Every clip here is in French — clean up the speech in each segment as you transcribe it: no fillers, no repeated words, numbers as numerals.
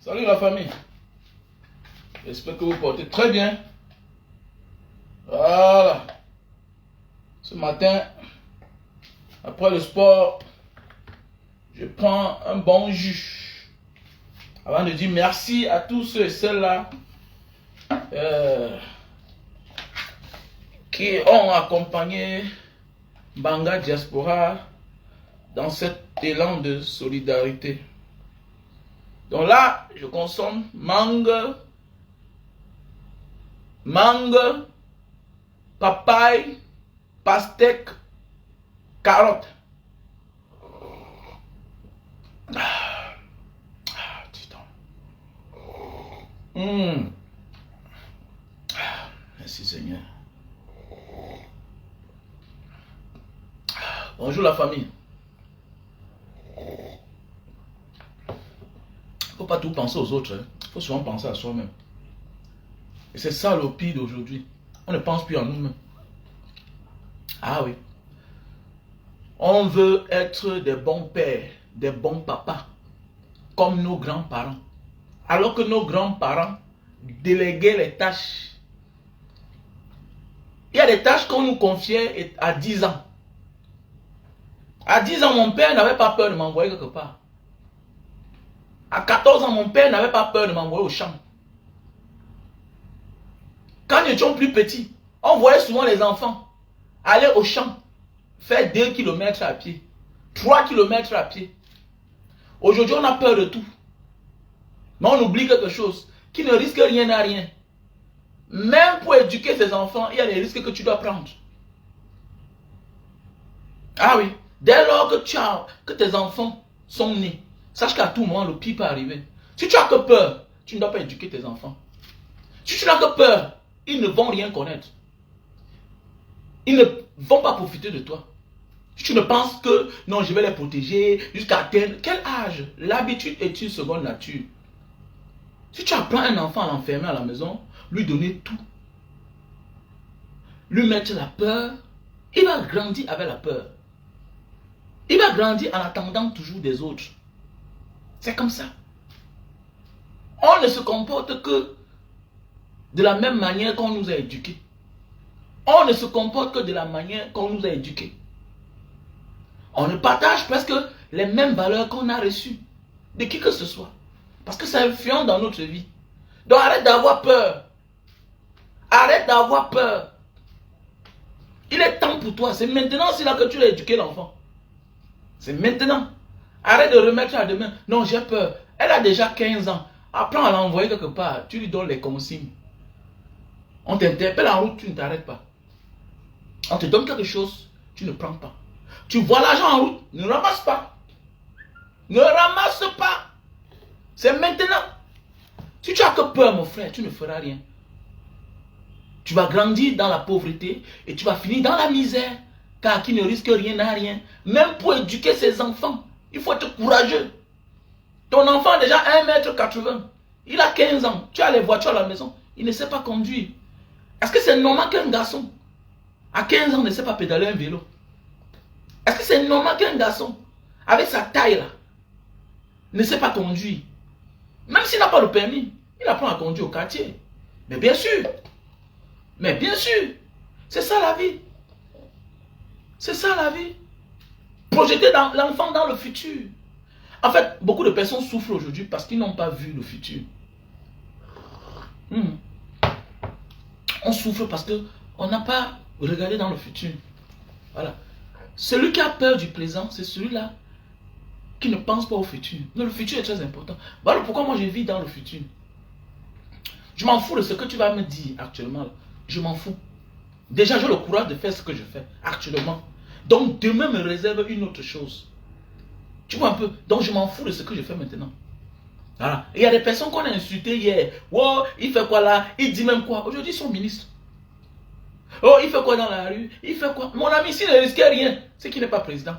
Salut la famille. J'espère que vous portez très bien. Voilà. Ce matin, après le sport, je prends un bon jus. Avant de dire merci à tous ceux et celles-là qui ont accompagné Banga Diaspora dans cet élan de solidarité. Donc là, je consomme mangue, papaye, pastèque, carotte. Dis donc. Merci Seigneur. Bonjour la famille. Il ne faut pas tout penser aux autres. Il faut souvent penser à soi-même. Et c'est ça le pire d'aujourd'hui. On ne pense plus à nous-mêmes. Ah oui. On veut être des bons pères, des bons papas, comme nos grands-parents. Alors que nos grands-parents déléguaient les tâches. Il y a des tâches qu'on nous confiait à 10 ans. À 10 ans, mon père n'avait pas peur de m'envoyer quelque part. À 14 ans, mon père n'avait pas peur de m'envoyer au champ. Quand nous étions plus petits, on voyait souvent les enfants aller au champ, faire 2 km à pied, 3 km à pied. Aujourd'hui, on a peur de tout. Mais on oublie quelque chose, qui ne risque rien à rien. Même pour éduquer ses enfants, il y a des risques que tu dois prendre. Ah oui, dès lors que tes enfants sont nés, sache qu'à tout moment, le pire peut arriver. Si tu as que peur, tu ne dois pas éduquer tes enfants. Si tu n'as que peur, ils ne vont rien connaître. Ils ne vont pas profiter de toi. Si tu ne penses que, non, je vais les protéger jusqu'à atteindre quel âge? L'habitude est une seconde nature. Si tu apprends un enfant à l'enfermer à la maison, lui donner tout, lui mettre la peur, il va grandir avec la peur. Il va grandir en attendant toujours des autres. C'est comme ça. On ne se comporte que de la même manière qu'on nous a éduqués. On ne se comporte que de la manière qu'on nous a éduqués. On ne partage presque les mêmes valeurs qu'on a reçues de qui que ce soit. Parce que ça influence dans notre vie. Donc arrête d'avoir peur. Arrête d'avoir peur. Il est temps pour toi. C'est maintenant c'est là que tu as éduqué l'enfant. C'est maintenant. Arrête de remettre à demain. Non, j'ai peur. Elle a déjà 15 ans. Apprends à l'envoyer quelque part. Tu lui donnes les consignes. On t'interpelle en route, tu ne t'arrêtes pas. On te donne quelque chose, tu ne prends pas. Tu vois l'argent en route, ne ramasse pas. Ne ramasse pas. C'est maintenant. Si tu as que peur, mon frère, tu ne feras rien. Tu vas grandir dans la pauvreté et tu vas finir dans la misère. Car qui ne risque rien n'a rien. Même pour éduquer ses enfants, il faut être courageux. Ton enfant a déjà 1,80 m. Il a 15 ans. Tu as les voitures à la maison. Il ne sait pas conduire. Est-ce que c'est normal qu'un garçon à 15 ans ne sait pas pédaler un vélo? Est-ce que c'est normal qu'un garçon avec sa taille là ne sait pas conduire? Même s'il n'a pas le permis, il apprend à conduire au quartier. Mais bien sûr. Mais bien sûr. C'est ça la vie. C'est ça la vie. Projeter l'enfant dans le futur. En fait, beaucoup de personnes souffrent aujourd'hui parce qu'ils n'ont pas vu le futur. On souffre parce qu'on n'a pas regardé dans le futur. Voilà. Celui qui a peur du présent, c'est celui-là qui ne pense pas au futur. Mais le futur est très important. Voilà pourquoi moi je vis dans le futur. Je m'en fous de ce que tu vas me dire actuellement. Je m'en fous. Déjà, j'ai le courage de faire ce que je fais actuellement. Donc, demain me réserve une autre chose. Tu vois un peu? Donc, je m'en fous de ce que je fais maintenant. Voilà. Il y a des personnes qu'on a insultées hier. Oh, il fait quoi là? Il dit même quoi? Aujourd'hui, ils sont ministres. Oh, il fait quoi dans la rue? Il fait quoi? Mon ami, s'il ne risquait rien, c'est qu'il n'est pas président.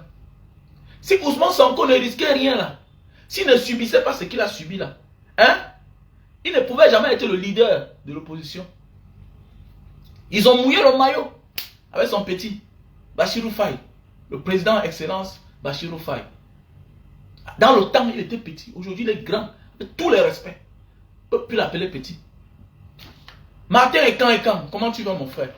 Si Ousmane Sonko ne risquait rien là, s'il ne subissait pas ce qu'il a subi là, hein? Il ne pouvait jamais être le leader de l'opposition. Ils ont mouillé le maillot avec son petit Bassirou Faye, le président excellence Bassirou Faye. Dans le temps, il était petit. Aujourd'hui, il est grand. de tous les respects. On ne peut plus l'appeler petit. Martin et quand, comment tu vas mon frère?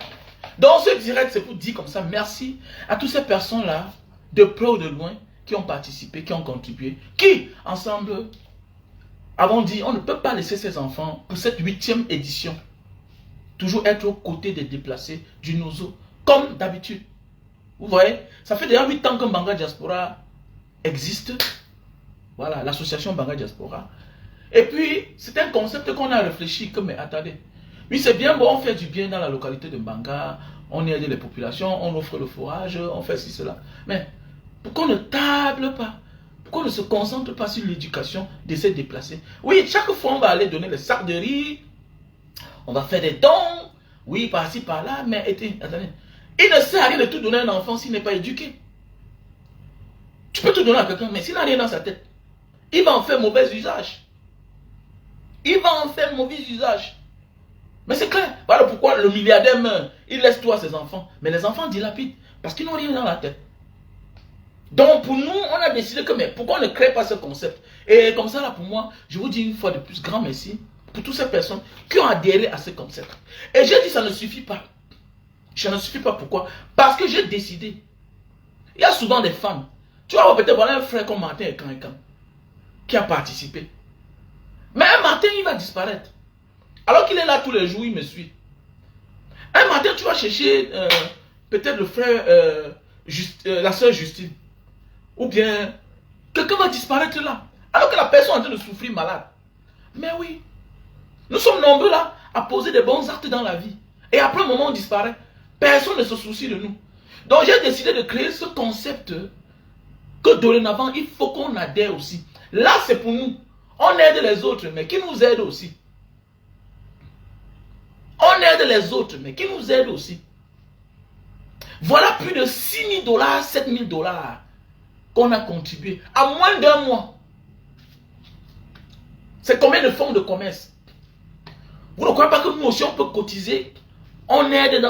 Donc ce direct, c'est pour dire comme ça, merci à toutes ces personnes-là, de près ou de loin, qui ont participé, qui ont contribué, qui, ensemble, avons dit, on ne peut pas laisser ces enfants, pour cette 8e édition, toujours être aux côtés des déplacés du Nozo, comme d'habitude. Vous voyez, ça fait déjà 8 ans que Mbanga Diaspora existe. Voilà, l'association Mbanga Diaspora. Et puis, c'est un concept qu'on a réfléchi, que, mais attendez, oui, c'est bien bon, on fait du bien dans la localité de Mbanga, on aide les populations, on offre le fourrage, on fait ci, cela. Mais, pourquoi on ne table pas? Pourquoi on ne se concentre pas sur l'éducation de ces déplacés? Oui, chaque fois, on va aller donner les sacs de riz, on va faire des dons, oui, par-ci, par-là, mais attendez, il ne sert à rien de tout donner à un enfant s'il n'est pas éduqué. Tu peux tout donner à quelqu'un, mais s'il n'a rien dans sa tête, il va en faire mauvais usage. Il va en faire mauvais usage. Mais c'est clair. Voilà pourquoi le milliardaire meurt. Il laisse tout à ses enfants. Mais les enfants dilapident. Parce qu'ils n'ont rien dans la tête. Donc pour nous, on a décidé que, mais pourquoi on ne crée pas ce concept? Et comme ça, là, pour moi, je vous dis une fois de plus, grand merci pour toutes ces personnes qui ont adhéré à ce concept. Et j'ai dit, ça ne suffit pas. Ça ne suffit pas, pourquoi? Parce que j'ai décidé. Il y a souvent des femmes. Tu vois, peut-être, voilà un frère comme Martin et quand qui a participé. Mais un matin, il va disparaître. Alors qu'il est là tous les jours, il me suit. Un matin, tu vas chercher peut-être le frère, la soeur Justine. Ou bien, quelqu'un va disparaître là. Alors que la personne est en train de souffrir malade. Mais oui, nous sommes nombreux là à poser des bons actes dans la vie. Et après un moment, on disparaît. Personne ne se soucie de nous. Donc j'ai décidé de créer ce concept que dorénavant, il faut qu'on adhère aussi. Là, c'est pour nous. On aide les autres, mais qui nous aide aussi. On aide les autres, mais qui nous aide aussi. Voilà plus de 6 000 $, 7 000 $ qu'on a contribué à moins d'un mois. C'est combien de fonds de commerce? Vous ne croyez pas que nous aussi on peut cotiser? On aide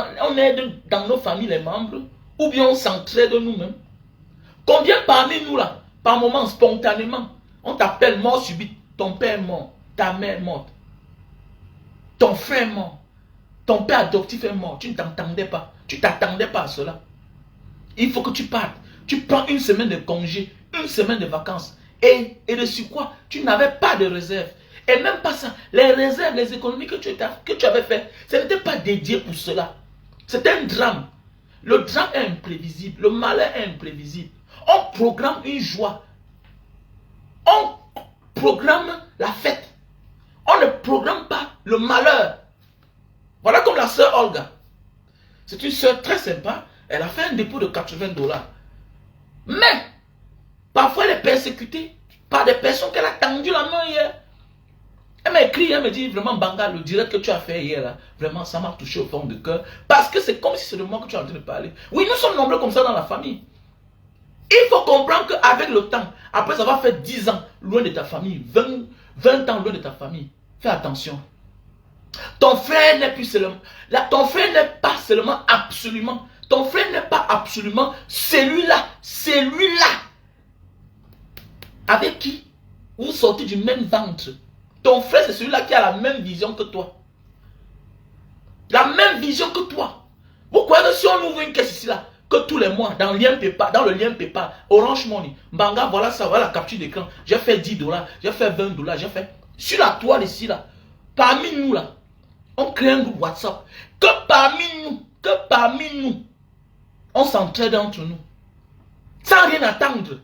dans nos familles les membres, ou bien on s'entraide nous-mêmes. Combien parmi nous là, par moment, spontanément, on t'appelle mort subite, ton père est mort, ta mère est morte, ton frère est mort, ton père adoptif est mort, tu ne t'attendais pas, tu ne t'attendais pas à cela. Il faut que tu partes, tu prends une semaine de congé, une semaine de vacances, et de quoi tu n'avais pas de réserve. Et même pas ça, les réserves, les économies que tu avais fait, ce n'était pas dédié pour cela. C'était un drame. Le drame est imprévisible, le malheur est imprévisible. On programme une joie. On programme la fête. On ne programme pas le malheur. Voilà comme la sœur Olga. C'est une sœur très sympa. Elle a fait un dépôt de 80 $. Mais, parfois elle est persécutée par des personnes qu'elle a tendu la main hier. Elle m'a écrit, elle me dit vraiment, Banga, le direct que tu as fait hier, là, vraiment, ça m'a touché au fond du cœur. Parce que c'est comme si c'est de moi que tu es en train de parler. Oui, nous sommes nombreux comme ça dans la famille. Il faut comprendre qu'avec le temps, après ça va faire 10 ans loin de ta famille, 20 ans loin de ta famille. Fais attention. Ton frère n'est plus seulement, là, ton frère n'est pas seulement absolument, ton frère n'est pas absolument celui-là, avec qui vous sortez du même ventre. Ton frère, c'est celui-là qui a la même vision que toi. La même vision que toi. Vous croyez que si on ouvre une caisse ici, là, que tous les mois, dans le lien PayPal, Orange Money, Banga, voilà ça, voilà la capture d'écran, j'ai fait 10 $, j'ai fait 20 $, j'ai fait... Sur la toile ici, là, parmi nous, là, on crée un groupe WhatsApp. Que parmi nous, on s'entraide entre nous. Sans rien attendre.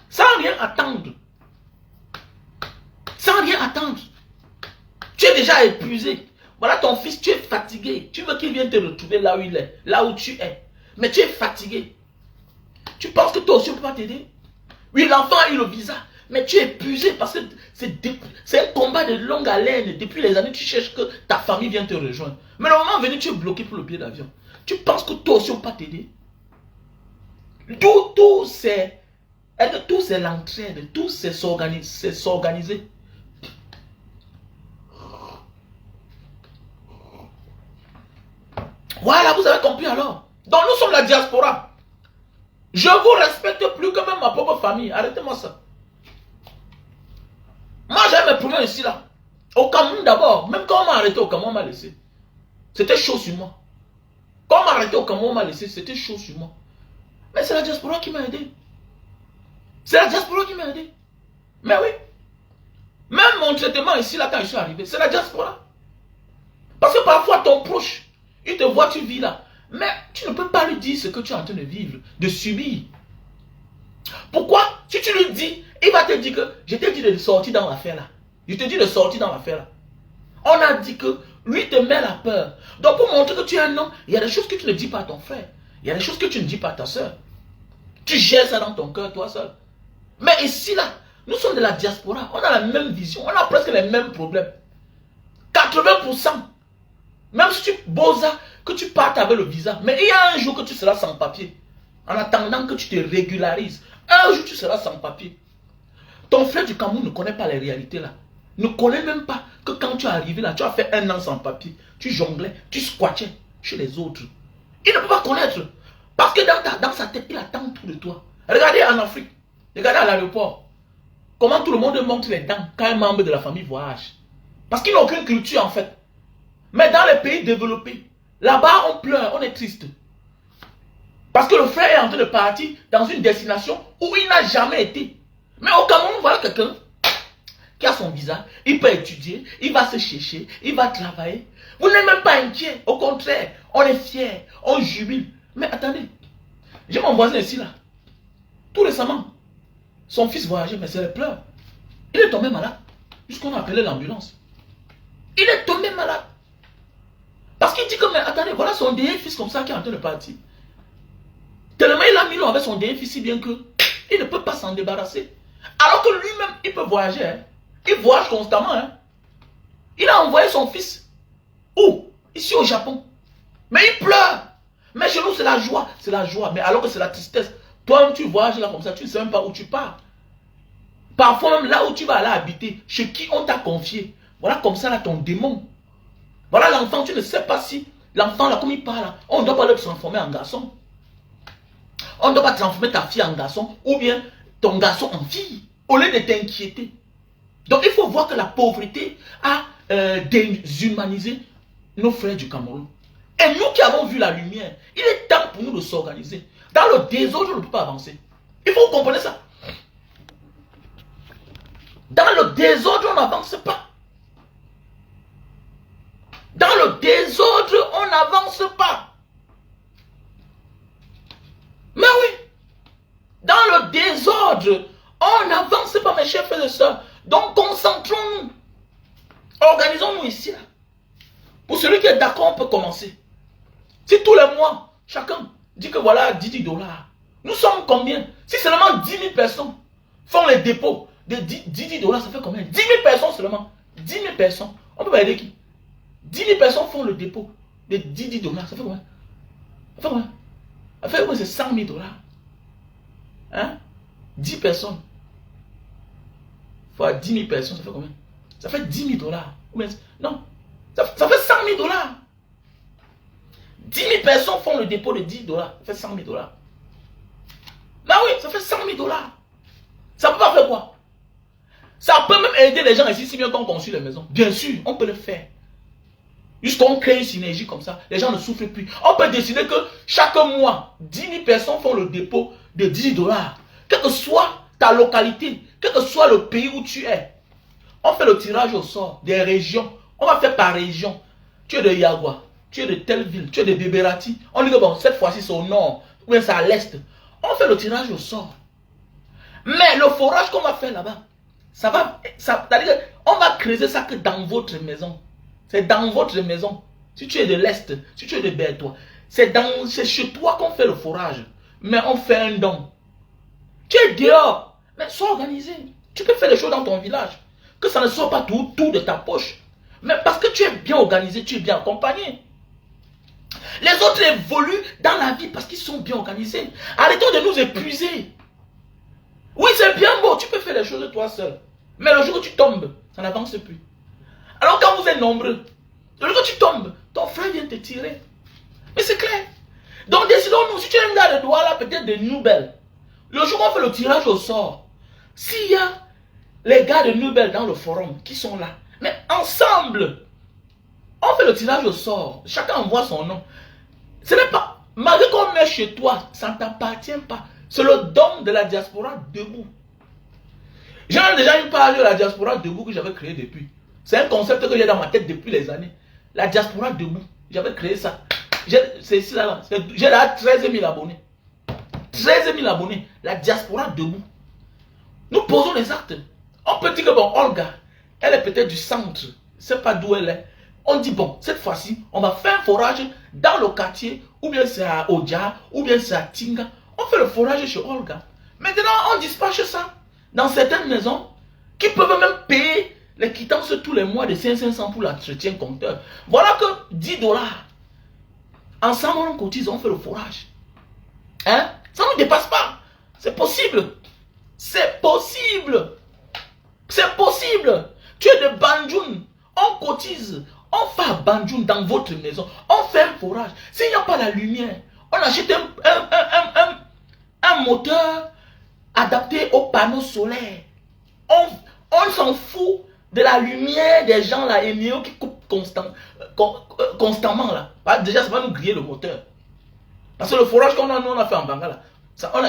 Sans rien attendre. Sans rien attendre. Tu es déjà épuisé. Voilà ton fils, tu es fatigué. Tu veux qu'il vienne te retrouver là où il est, là où tu es. Mais tu es fatigué. Tu penses que toi aussi on ne peut pas t'aider? Oui, l'enfant a eu le visa. Mais tu es épuisé parce que c'est un combat de longue haleine. Depuis les années, tu cherches que ta famille vienne te rejoindre. Mais le moment venu, tu es bloqué pour le billet d'avion. Tu penses que toi aussi on ne peut pas t'aider? Tout c'est l'entraide. Tout c'est s'organiser. Voilà, vous avez compris alors. Donc nous sommes la diaspora. Je vous respecte plus que même ma propre famille. Arrêtez-moi ça. Moi j'ai problème ici là. Au Cameroun d'abord, même quand on m'a arrêté au Cameroun, on m'a laissé. C'était chaud sur moi. Quand on m'a arrêté au Cameroun, on m'a laissé, c'était chaud sur moi. Mais c'est la diaspora qui m'a aidé. C'est la diaspora qui m'a aidé. Mais oui. Même mon traitement ici, là, quand je suis arrivé, c'est la diaspora. Parce que parfois, ton proche, il te voit, tu vis là. Mais tu ne peux pas lui dire ce que tu es en train de vivre, de subir. Pourquoi? Si tu lui dis, il va te dire que je t'ai dit de sortir dans l'affaire là. Je te dis de sortir dans l'affaire là. On a dit que lui te met la peur. Donc pour montrer que tu es un homme, il y a des choses que tu ne dis pas à ton frère. Il y a des choses que tu ne dis pas à ta soeur. Tu gères ça dans ton cœur, toi seul. Mais ici là, nous sommes de la diaspora. On a la même vision. On a presque les mêmes problèmes. 80%. Même si tu bosses, que tu partes avec le visa. Mais il y a un jour que tu seras sans papier. En attendant que tu te régularises. Un jour tu seras sans papier. Ton frère du Cameroun ne connaît pas les réalités là. Ne connaît même pas que quand tu es arrivé là, tu as fait 1 an sans papier. Tu jonglais, tu squattais chez les autres. Il ne peut pas connaître. Parce que dans sa tête, il attend tout de toi. Regardez en Afrique. Regardez à l'aéroport. Comment tout le monde montre les dents quand un membre de la famille voyage. Parce qu'il n'a aucune culture en fait. Mais dans les pays développés, là-bas on pleure, on est triste. Parce que le frère est en train de partir dans une destination où il n'a jamais été. Mais au Cameroun, voilà quelqu'un qui a son visa, il peut étudier, il va se chercher, il va travailler. Vous n'êtes même pas inquiet. Au contraire, on est fiers, on jubile. Mais attendez, j'ai mon voisin ici là. Tout récemment, son fils voyageait, mais c'est les pleurs. Il est tombé malade. Jusqu'on a appelé l'ambulance. Il est tombé malade. Parce qu'il dit que, mais attendez, voilà son dernier fils comme ça qui est en train de partir. Tellement il a mis l'eau avec son dernier fils si bien que il ne peut pas s'en débarrasser. Alors que lui-même, il peut voyager. Hein. Il voyage constamment. Hein. Il a envoyé son fils. Où? Ici au Japon. Mais il pleure. Mais chez nous, c'est la joie. C'est la joie. Mais alors que c'est la tristesse. Toi-même, tu voyages là comme ça, tu ne sais même pas où tu pars. Parfois même là où tu vas aller habiter, chez qui on t'a confié. Voilà comme ça là ton démon. Voilà l'enfant, tu ne sais pas si l'enfant là, comme il parle, on ne doit pas le transformer en garçon. On ne doit pas transformer ta fille en garçon ou bien ton garçon en fille, au lieu de t'inquiéter. Donc il faut voir que la pauvreté a déshumanisé nos frères du Cameroun. Et nous qui avons vu la lumière, il est temps pour nous de s'organiser. Dans le désordre, on ne peut pas avancer. Il faut comprendre ça. Dans le désordre, on n'avance pas. Dans le désordre, on n'avance pas. Mais oui. Dans le désordre, on n'avance pas, mes chers frères et sœurs. Donc, concentrons-nous. Organisons-nous ici. Là. Pour celui qui est d'accord, on peut commencer. Si tous les mois, chacun dit que voilà 10 $. Nous sommes combien? Si seulement 10 000 personnes font les dépôts de 10 $, ça fait combien? 10 000 personnes seulement. 10 000 personnes. On peut pas aider qui? 10 000 personnes font le dépôt de 10 $. Ça fait combien? Ça fait combien? Ça fait combien? C'est 100 000 $. Hein? 10 personnes. Fois 10 000 personnes, ça fait combien? Ça fait 10 000 $. Non. Ça fait 100 000 $. 10 000 personnes font le dépôt de 10 $. Ça fait 100 000 $. Bah oui, ça fait 100 000 $. Ça peut pas faire quoi? Ça peut même aider les gens ici si bien qu'on construit les maisons. Bien sûr, on peut le faire. Jusqu'on crée une synergie comme ça, les gens ne souffrent plus. On peut décider que chaque mois, 10 000 personnes font le dépôt de 10 $. Quelle que soit ta localité, quel que soit le pays où tu es, on fait le tirage au sort des régions. On va faire par région. Tu es de Yagua, tu es de telle ville, tu es de Bébérati. On dit que bon, cette fois-ci c'est au nord, ou bien c'est à l'est. On fait le tirage au sort. Mais le forage qu'on va faire là-bas, c'est-à-dire qu'on va creuser ça que dans votre maison. C'est dans votre maison. Si tu es de l'Est, si tu es de Bertois, c'est chez toi qu'on fait le forage. Mais on fait un don. Tu es dehors. Mais sois organisé. Tu peux faire les choses dans ton village. Que ça ne soit pas tout de ta poche. Mais parce que tu es bien organisé, tu es bien accompagné. Les autres évoluent dans la vie parce qu'ils sont bien organisés. Arrêtons de nous épuiser. Oui, c'est bien beau, tu peux faire les choses de toi seul. Mais le jour où tu tombes, ça n'avance plus. Alors quand vous êtes nombreux, le jour où tu tombes, ton frère vient te tirer. Mais c'est clair. Donc décidons-nous, si tu es un gars de droit là, peut-être des nouvelles. Le jour où on fait le tirage au sort, s'il y a les gars de Nubel dans le forum qui sont là. Mais ensemble, on fait le tirage au sort. Chacun envoie son nom. Ce n'est pas, malgré qu'on met chez toi, ça ne t'appartient pas. C'est le don de la diaspora debout. J'en ai déjà eu parlé de la diaspora debout que j'avais créé depuis. C'est un concept que j'ai dans ma tête depuis les années. La diaspora debout. J'avais créé ça. C'est ici là. J'ai là 13 000 abonnés. 13 000 abonnés. La diaspora debout. Nous posons les actes. On peut dire que bon, Olga, elle est peut-être du centre. Je ne sais pas d'où elle est. On dit bon, cette fois-ci, on va faire un forage dans le quartier, ou bien c'est à Odia, ou bien c'est à Tinga. On fait le forage chez Olga. Maintenant, on dispatche ça dans certaines maisons qui peuvent même payer les quittances tous les mois de 500 pour l'entretien compteur. Voilà que 10 $. Ensemble, on cotise, on fait le forage. Hein? Ça ne dépasse pas. C'est possible. C'est possible. C'est possible. Tu es de Banjoun. On cotise. On fait à Banjoun dans votre maison. On fait un forage. S'il n'y a pas la lumière, on achète un moteur adapté aux panneaux solaires. On s'en fout de la lumière des gens là, et qui coupent constamment là. Déjà, ça va nous griller le moteur. Parce que le forage qu'on a fait en Bangala,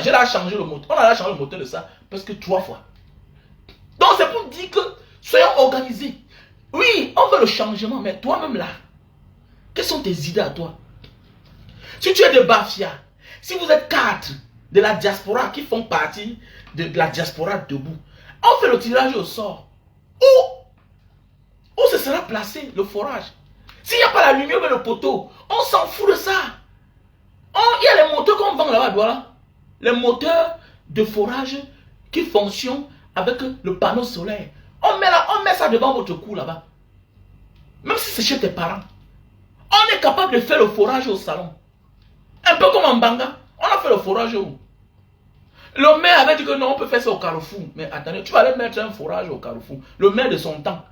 j'ai là changé le moteur. On a là changé le moteur de ça parce que 3 fois. Donc c'est pour dire que soyons organisés. Oui, on veut le changement, mais toi-même là, quelles sont tes idées à toi? Si tu es de Bafia, si vous êtes 4 de la diaspora qui font partie de la diaspora debout, on fait le tirage au sort. Où ce sera placé le forage? S'il n'y a pas la lumière avec le poteau, on s'en fout de ça. Il y a les moteurs qu'on vend là-bas, voilà. Les moteurs de forage qui fonctionnent avec le panneau solaire. On met ça devant votre cou là-bas. Même si c'est chez tes parents. On est capable de faire le forage au salon. Un peu comme en Banga. On a fait le forage où? Le maire avait dit que non, on peut faire ça au Carrefour. Mais attendez, tu vas aller mettre un forage au Carrefour. Le maire de son temps,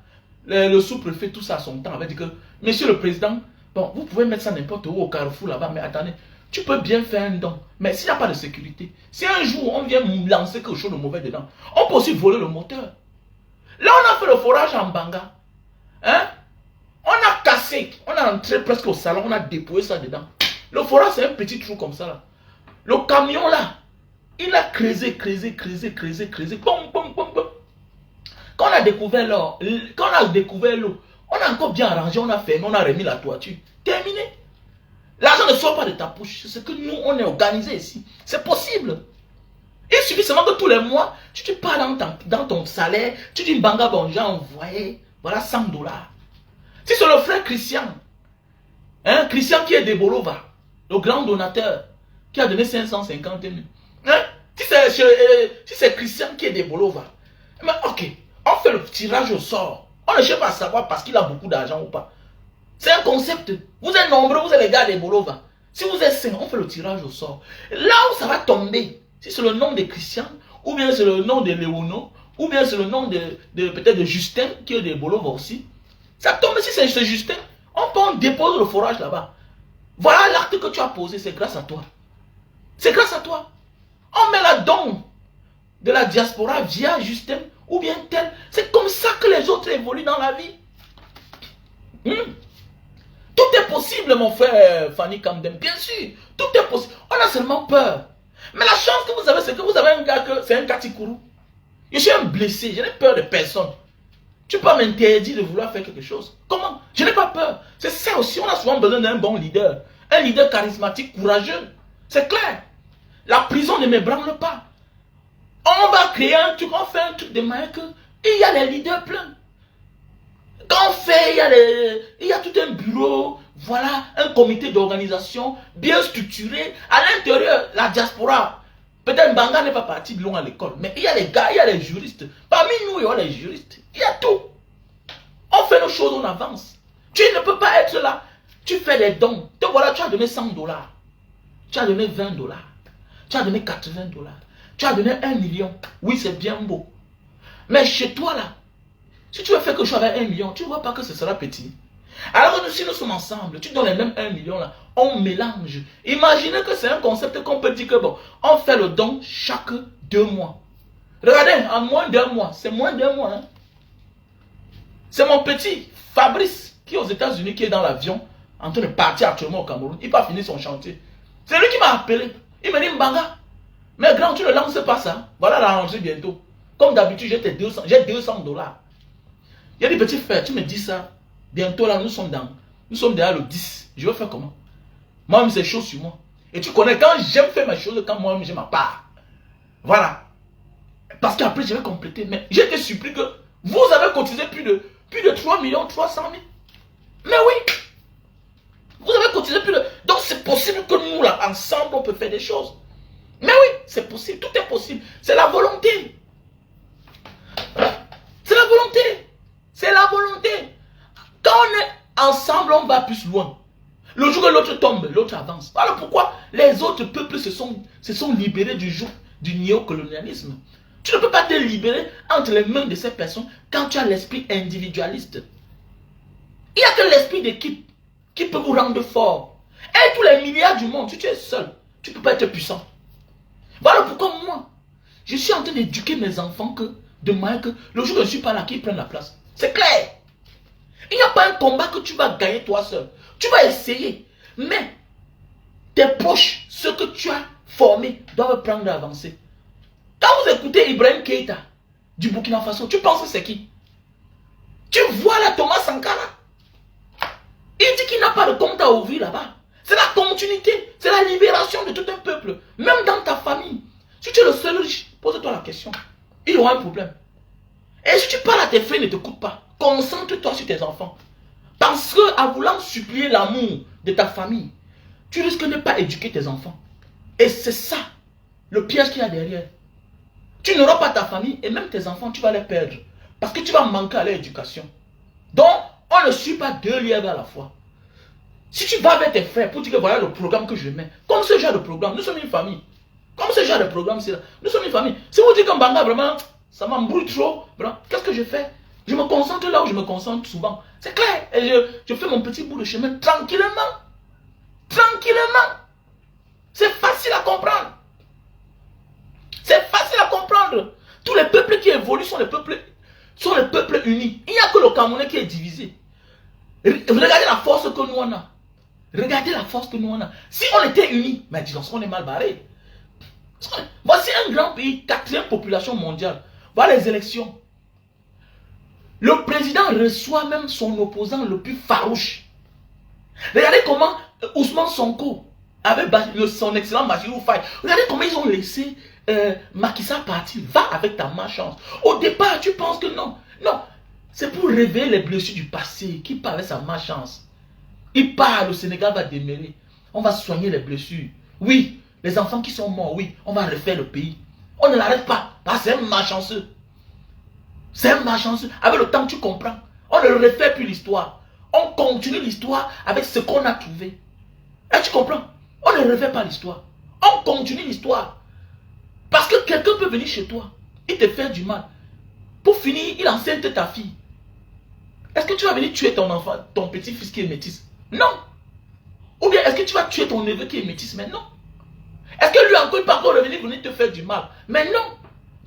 le sous-préfet, tout ça à son temps, avait dit que, monsieur le président, bon, vous pouvez mettre ça n'importe où au Carrefour là-bas, mais attendez, tu peux bien faire un don. Mais s'il n'y a pas de sécurité, si un jour on vient lancer quelque chose de mauvais dedans, on peut aussi voler le moteur. Là, on a fait le forage en Banga. Hein? On a cassé, on a entré presque au salon, on a déployé ça dedans. Le forage, c'est un petit trou comme ça là. Le camion là, il a creusé. Pom, pom, pom, pom. Quand on a découvert l'eau, on a encore bien arrangé, on a fermé, on a remis la toiture. Terminé. L'argent ne sort pas de ta poche. C'est que nous, on est organisé ici. C'est possible. Il suffit seulement que tous les mois, tu pars dans ton salaire, tu dis Banga, bon, j'ai envoyé, voilà 100 $. Si c'est le frère Christian, hein, Christian qui est de Bolova, le grand donateur, qui a donné 550 000, hein, si c'est Christian qui est de Bolova, mais ok, on fait le tirage au sort. On ne cherche pas à savoir parce qu'il a beaucoup d'argent ou pas. C'est un concept. Vous êtes nombreux, vous êtes les gars de Bolova. Si vous êtes 5, on fait le tirage au sort. Là où ça va tomber, si c'est le nom de Christian, ou bien c'est le nom de Léono, ou bien c'est le nom peut-être de Justin, qui est de Bolova aussi. Ça tombe, si c'est Justin, on dépose le forage là-bas. Voilà l'acte que tu as posé, c'est grâce à toi. C'est grâce à toi. On met la don de la diaspora via Justin, ou bien tel. C'est comme ça que les autres évoluent dans la vie. Tout est possible, mon frère Fanny Kamdem. Bien sûr, tout est possible. On a seulement peur. Mais la chance que vous avez, c'est que vous avez un gars c'est un Katikourou. Je suis un blessé, je n'ai peur de personne. Tu peux m'interdire de vouloir faire quelque chose. Comment? Je n'ai pas peur. C'est ça aussi, on a souvent besoin d'un bon leader. Un leader charismatique, courageux. C'est clair. La prison ne m'ébranle pas. On va créer un truc, on fait un truc de manière que il y a des leaders pleins. Quand on fait, il y a tout un bureau, voilà, un comité d'organisation bien structuré. À l'intérieur, la diaspora. Peut-être Banga n'est pas parti de loin à l'école, mais il y a les gars, il y a les juristes. Parmi nous, il y a les juristes. Il y a tout. On fait nos choses, on avance. Tu ne peux pas être là. Tu fais des dons. Donc voilà, tu as donné 100 $. Tu as donné 20 $. Tu as donné 80 $. Tu as donné 1 million. Oui, c'est bien beau. Mais chez toi là, si tu veux faire quelque chose avec 1 million, tu ne vois pas que ce sera petit. Alors que si nous sommes ensemble, tu donnes les mêmes 1 million là, on mélange. Imaginez que c'est un concept qu'on peut dire que bon, on fait le don chaque 2 mois. Regardez, en moins d'un mois, c'est moins d'un mois. Hein. C'est mon petit Fabrice qui est aux États-Unis, qui est dans l'avion, en train de partir actuellement au Cameroun. Il va finir son chantier. C'est lui qui m'a appelé. Il m'a dit, Mbanga, mais grand, tu ne lances pas ça. Voilà la rentrée bientôt. Comme d'habitude, j'ai 200 $. Il a dit, petit frère, tu me dis ça. Bientôt là, nous sommes derrière le 10. Je vais faire comment? Moi-même, c'est chaud sur moi. Et tu connais, quand j'aime faire mes choses, quand moi-même, j'ai ma part. Voilà. Parce qu'après, je vais compléter. Mais j'ai été surpris que vous avez cotisé plus de 3 300 000. Mais oui. Vous avez cotisé plus de... Donc, c'est possible que nous, là, ensemble, on peut faire des choses. Mais oui, c'est possible. Tout est possible. C'est la volonté. C'est la volonté. C'est la volonté. Quand on est ensemble, on va plus loin. Le jour que l'autre tombe, l'autre avance. Voilà pourquoi les autres peuples se sont libérés du joug du néocolonialisme. Tu ne peux pas te libérer entre les mains de ces personnes quand tu as l'esprit individualiste. Il n'y a que l'esprit d'équipe qui peut vous rendre fort. Et tous les milliards du monde, si tu es seul, tu ne peux pas être puissant. Voilà pourquoi moi, je suis en train d'éduquer mes enfants de manière que le jour où je ne suis pas là, qu'ils prennent la place. C'est clair. Il n'y a pas un combat que tu vas gagner toi seul. Tu vas essayer. Mais tes proches, ceux que tu as formés, doivent prendre l'avancée. Quand vous écoutez Ibrahim Keïta du Burkina Faso, tu penses que c'est qui? Tu vois là Thomas Sankara. Il dit qu'il n'a pas de compte à ouvrir là-bas. C'est la continuité, c'est la libération de tout un peuple. Même dans ta famille. Si tu es le seul riche, pose-toi la question. Il y aura un problème. Et si tu parles à tes frères, ne t'écoute pas. Concentre-toi sur tes enfants. Parce que en voulant supplier l'amour de ta famille, tu risques de ne pas éduquer tes enfants. Et c'est ça, le piège qu'il y a derrière. Tu n'auras pas ta famille et même tes enfants, tu vas les perdre. Parce que tu vas manquer à leur éducation. Donc, on ne suit pas deux lièvres à la fois. Si tu vas avec tes frères pour dire que voilà le programme que je mets, comme ce genre de programme, nous sommes une famille. Comme ce genre de programme, c'est là, nous sommes une famille. Si vous dites qu'un Mbanga, vraiment, ça m'embrouille trop, qu'est-ce que je fais? Je me concentre là où je me concentre souvent. C'est clair. Et je fais mon petit bout de chemin tranquillement. Tranquillement. C'est facile à comprendre. C'est facile à comprendre. Tous les peuples qui évoluent sont les peuples unis. Il n'y a que le Camerounais qui est divisé. Regardez la force que nous on a. Regardez la force que nous on a. Si on était unis, mais disons qu'on est mal barré. Voici un grand pays, 4e population mondiale. Voilà les élections. Le président reçoit même son opposant le plus farouche. Regardez comment Ousmane Sonko, avec son excellent Bassirou Faye, regardez comment ils ont laissé Macky Sall partir. Va avec ta malchance. Au départ, tu penses que non. Non. C'est pour réveiller les blessures du passé. Qui parle avec sa malchance? Il parle, le Sénégal va démêler. On va soigner les blessures. Oui, les enfants qui sont morts, oui, on va refaire le pays. On ne l'arrête pas. Parce que c'est un malchanceux. C'est un malchanceux. Avec le temps, tu comprends. On ne refait plus l'histoire. On continue l'histoire avec ce qu'on a trouvé. Et tu comprends? On ne refait pas l'histoire. On continue l'histoire. Parce que quelqu'un peut venir chez toi. Il te fait du mal. Pour finir, il enceinte ta fille. Est-ce que tu vas venir tuer ton enfant, ton petit-fils qui est métis? Non. Ou bien est-ce que tu vas tuer ton neveu qui est métis? Mais non. Est-ce que lui encore il peut encore venir te faire du mal? Mais non.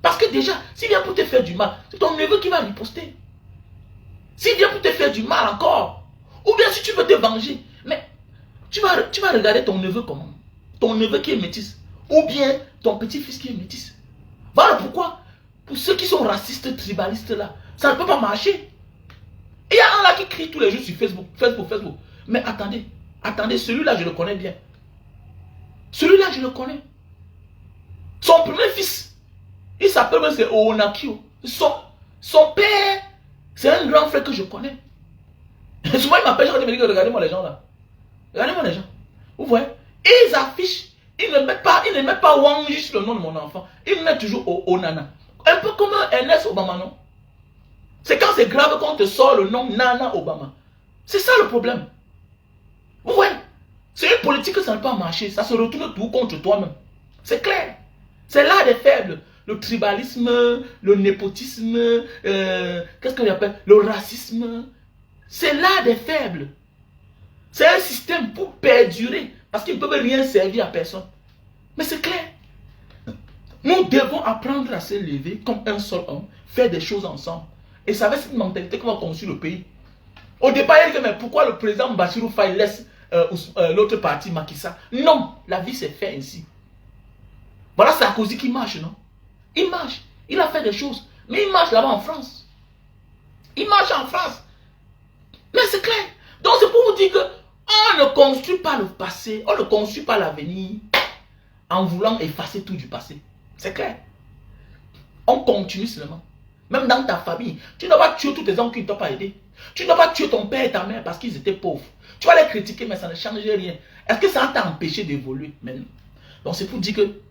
Parce que déjà, s'il vient pour te faire du mal, c'est ton neveu qui va riposter. S'il vient pour te faire du mal encore, ou bien si tu veux te venger, mais tu vas regarder ton neveu comment? Ton neveu qui est métis, ou bien ton petit-fils qui est métis. Voilà pourquoi, pour ceux qui sont racistes, tribalistes là, ça ne peut pas marcher. Et il y a un là qui crie tous les jours sur Facebook. Mais attendez, celui-là je le connais bien. Celui-là je le connais. Son premier fils, il s'appelle Oonakio. Son père, c'est un grand frère que je connais. Et souvent il m'appelle, je me dis regardez-moi les gens là. Regardez-moi les gens. Vous voyez? Et ils affichent, ils ne mettent pas Wang juste le nom de mon enfant. Ils mettent toujours Onana. Un peu comme Ernest Obama, non? C'est quand c'est grave qu'on te sort le nom Nana Obama. C'est ça le problème. Vous voyez? C'est une politique que ça ne peut pas marcher. Ça se retourne tout contre toi-même. C'est clair. C'est là des faibles. Le tribalisme, le népotisme, qu'est-ce qu'on appelle? Le racisme. C'est là des faibles. C'est un système pour perdurer. Parce qu'ils ne peuvent rien servir à personne. Mais c'est clair. Nous devons apprendre à se lever comme un seul homme, faire des choses ensemble. Et c'est avec cette mentalité qu'on va construire le pays. Au départ, il dit, mais pourquoi le président Bassirou Faye laisse l'autre parti Macky Sall? Non, la vie s'est faite ainsi. Voilà Sarkozy qui marche, non? Il marche, il a fait des choses, mais il marche là-bas en France. Il marche en France. Mais c'est clair. Donc c'est pour vous dire que on ne construit pas le passé, on ne construit pas l'avenir en voulant effacer tout du passé. C'est clair. On continue seulement. Même dans ta famille, tu ne dois pas tuer tous tes hommes qui ne t'ont pas aidé. Tu ne dois pas tuer ton père et ta mère parce qu'ils étaient pauvres. Tu vas les critiquer, mais ça ne change rien. Est-ce que ça t'a empêché d'évoluer maintenant? Donc c'est pour dire que,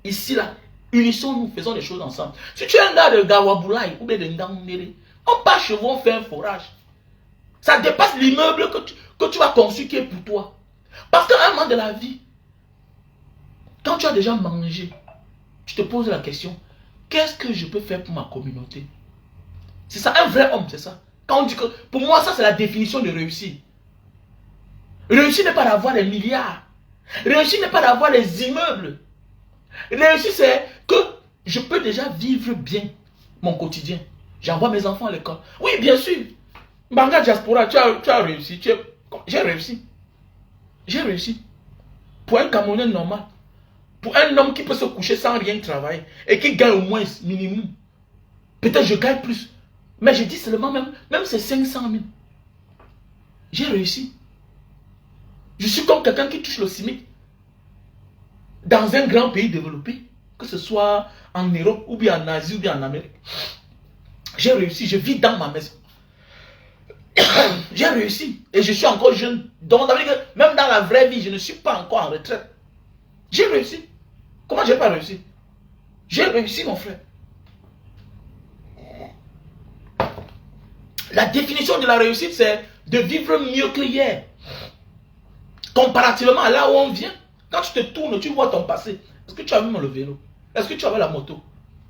ici, là, unissons-nous, faisons des choses ensemble. Si tu es un gars de Gawaboulaye ou bien de Ndamundere, on part chez vous, on fait un forage. Ça dépasse l'immeuble que tu vas construire qui est pour toi. Parce qu'à un moment de la vie, quand tu as déjà mangé, tu te poses la question, qu'est-ce que je peux faire pour ma communauté? C'est ça, un vrai homme, c'est ça. Quand on dit que, pour moi, ça c'est la définition de réussir. Réussir n'est pas d'avoir des milliards. Réussir n'est pas d'avoir les immeubles. Réussir c'est que je peux déjà vivre bien mon quotidien. J'envoie mes enfants à l'école. Oui, bien sûr. Banga Diaspora, tu as réussi. J'ai réussi. J'ai réussi. Pour un Camerounais normal. Pour un homme qui peut se coucher sans rien travailler et qui gagne au moins minimum. Peut-être je gagne plus. Mais je dis seulement même c'est 500 000. J'ai réussi. Je suis comme quelqu'un qui touche le SMIC. Dans un grand pays développé. Que ce soit en Europe ou bien en Asie ou bien en Amérique. J'ai réussi. Je vis dans ma maison. J'ai réussi. Et je suis encore jeune. Donc ça veut dire que même dans la vraie vie, je ne suis pas encore en retraite. J'ai réussi. Comment j'ai pas réussi? J'ai réussi, mon frère. La définition de la réussite, c'est de vivre mieux que hier. Comparativement à là où on vient, quand tu te tournes, tu vois ton passé. Est-ce que tu as vu le vélo? Est-ce que tu avais la moto?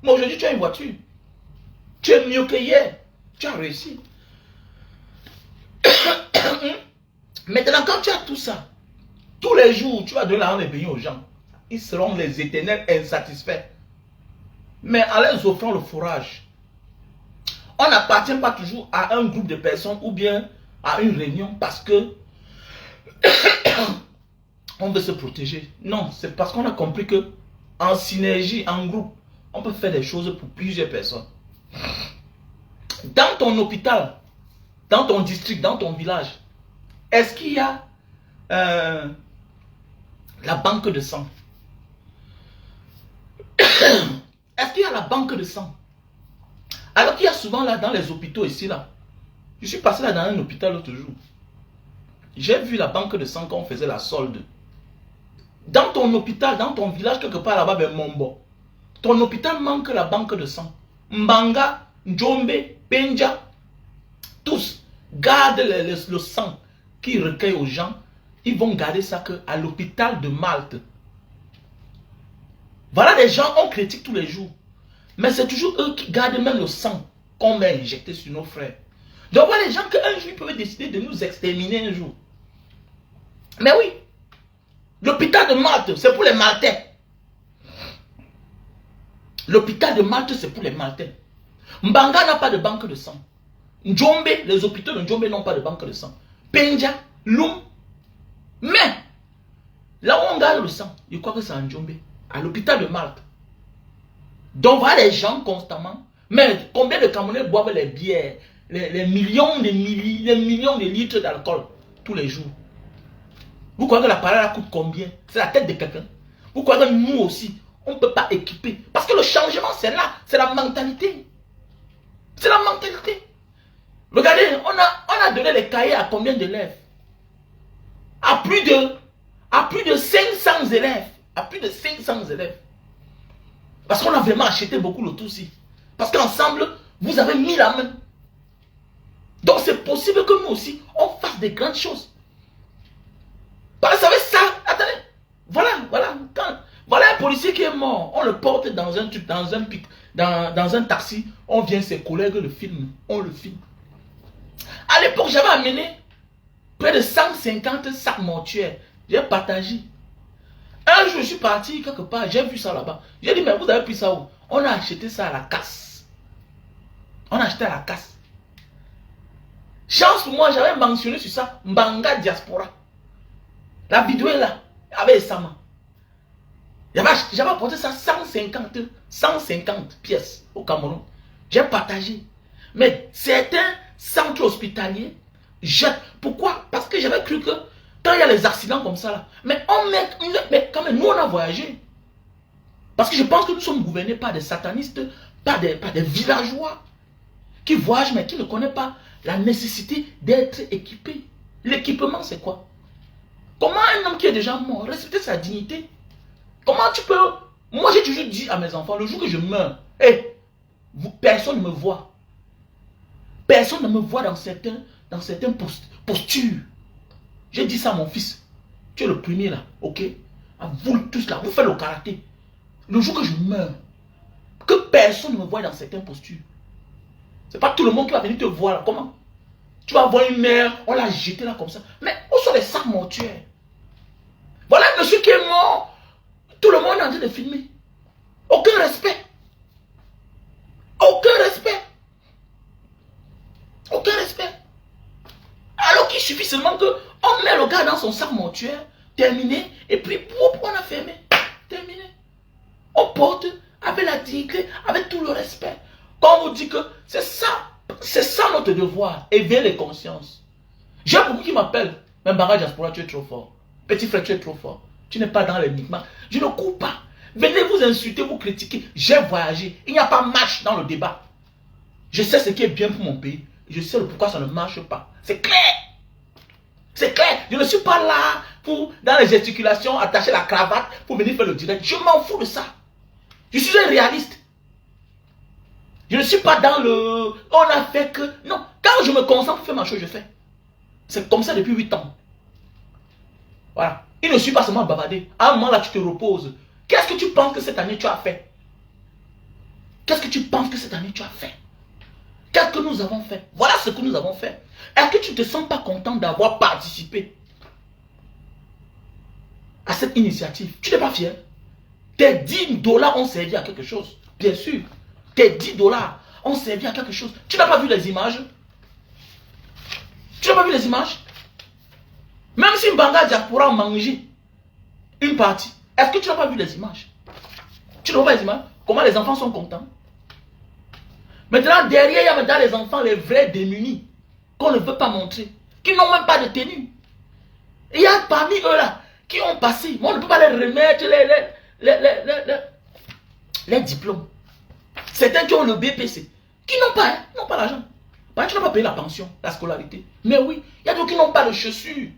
Mais aujourd'hui, tu as une voiture. Tu es mieux que hier. Tu as réussi. Maintenant, quand tu as tout ça, tous les jours, tu vas donner l'argent des pays aux gens. Ils seront les éternels insatisfaits. Mais en leur offrant le fourrage, on n'appartient pas toujours à un groupe de personnes ou bien à une réunion parce que on veut se protéger. Non, c'est parce qu'on a compris que en synergie, en groupe, on peut faire des choses pour plusieurs personnes. Dans ton hôpital, dans ton district, dans ton village, est-ce qu'il y a la banque de sang? Est-ce qu'il y a la banque de sang? Alors qu'il y a souvent là dans les hôpitaux ici là. Je suis passé là dans un hôpital l'autre jour. J'ai vu la banque de sang quand on faisait la solde. Dans ton hôpital, dans ton village, quelque part là-bas, ben Mombo. Ton hôpital manque la banque de sang. Mbanga, Njombe, Penja, tous gardent le sang qu'ils recueillent aux gens. Ils vont garder ça que à l'hôpital de Malte. Voilà des gens, on critique tous les jours. Mais c'est toujours eux qui gardent même le sang qu'on met injecté sur nos frères. Donc voilà les gens qu'un jour ils peuvent décider de nous exterminer un jour. Mais oui, l'hôpital de Malte, c'est pour les Maltais. L'hôpital de Malte, c'est pour les Maltais. Mbanga n'a pas de banque de sang. Njombe, les hôpitaux de Njombe n'ont pas de banque de sang. Penja, Loum. Mais, là où on garde le sang, je crois que c'est en Njombe, à l'hôpital de Malte. Donc voilà les gens constamment. Mais combien de Camerounais boivent les bières, les millions de litres d'alcool tous les jours? Vous croyez que la parole coûte combien? C'est la tête de quelqu'un. Vous croyez que nous aussi, on ne peut pas équiper? Parce que le changement, c'est là. C'est la mentalité. C'est la mentalité. Regardez, on a donné les cahiers à combien d'élèves? À plus de 500 élèves. À plus de 500 élèves. Parce qu'on a vraiment acheté beaucoup le tout aussi. Parce qu'ensemble, vous avez mis la main. Donc c'est possible que nous aussi, on fasse des grandes choses. Vous savez ça? Attendez. Voilà. Voilà un policier qui est mort. On le porte dans un truc, dans un taxi. On vient, ses collègues le filment. On le filme. À l'époque, j'avais amené près de 150 sacs mortuaires. J'ai partagé. Un jour, je suis parti quelque part, j'ai vu ça là-bas. J'ai dit, mais vous avez pris ça où? On a acheté ça à la casse. On a acheté à la casse. Chance pour moi, j'avais mentionné sur ça, Mbanga Diaspora. La vidéo est là, avec Sama. J'avais apporté ça 150 pièces au Cameroun. J'ai partagé. Mais certains centres hospitaliers jettent. Pourquoi? Parce que j'avais cru que quand il y a les accidents comme ça, là, mais quand même, nous on a voyagé. Parce que je pense que nous sommes gouvernés par des satanistes, par des villageois qui voyagent mais qui ne connaissent pas la nécessité d'être équipé. L'équipement, c'est quoi? Comment un homme qui est déjà mort, respecter sa dignité? Comment tu peux... Moi, j'ai toujours dit à mes enfants, le jour que je meurs, personne ne me voit. Personne ne me voit dans certaines postures. J'ai dit ça à mon fils. Tu es le premier là, ok? À vous tous là, vous faites le karaté. Le jour que je meurs, que personne ne me voit dans certaines postures. C'est pas tout le monde qui va venir te voir là. Comment? Tu vas voir une mère, on l'a jetée là comme ça. Mais où sont les sacs mortuaires? Voilà un monsieur qui est mort. Tout le monde est en train de filmer. Aucun respect. Aucun respect. Aucun respect. Alors qu'il suffit seulement qu'on met le gars dans son sac mortuaire, terminé, et puis on a fermé. Terminé. On porte avec la dignité, avec tout le respect. Quand on vous dit que c'est ça notre devoir, éveiller les consciences. J'ai beaucoup qui m'appellent, mais Mbanga Diaspora, tu es trop fort. Petit frère, tu es trop fort. Tu n'es pas dans l'énigme. Je ne cours pas. Venez vous insulter, vous critiquer. J'ai voyagé. Il n'y a pas marche dans le débat. Je sais ce qui est bien pour mon pays. Je sais le pourquoi ça ne marche pas. C'est clair. C'est clair. Je ne suis pas là pour, dans les gesticulations, attacher la cravate pour venir faire le direct. Je m'en fous de ça. Je suis un réaliste. Je ne suis pas dans le... On a fait que... Non. Quand je me concentre pour faire ma chose, je fais. C'est comme ça depuis 8 ans. Voilà. Il ne suit pas seulement bavarder. À un moment là, tu te reposes. Qu'est-ce que tu penses que cette année tu as fait? Qu'est-ce que tu penses que cette année tu as fait? Qu'est-ce que nous avons fait? Voilà ce que nous avons fait. Est-ce que tu ne te sens pas content d'avoir participé à cette initiative? Tu n'es pas fier? Tes 10 dollars ont servi à quelque chose. Bien sûr. Tes 10 dollars ont servi à quelque chose. Tu n'as pas vu les images? Tu n'as pas vu les images? Même si Mbanga Diaspora a mangé une partie, est-ce que tu n'as pas vu les images? Tu ne vois pas les images? Comment les enfants sont contents? Maintenant, derrière, il y a maintenant les enfants, les vrais démunis, qu'on ne veut pas montrer, qui n'ont même pas de tenue. Il y a parmi eux là, qui ont passé, mais on ne peut pas les remettre les diplômes. Certains qui ont le BPC, qui n'ont pas, n'ont pas l'argent. Tu n'as pas payé la pension, la scolarité. Mais oui, il y a d'autres qui n'ont pas de chaussures.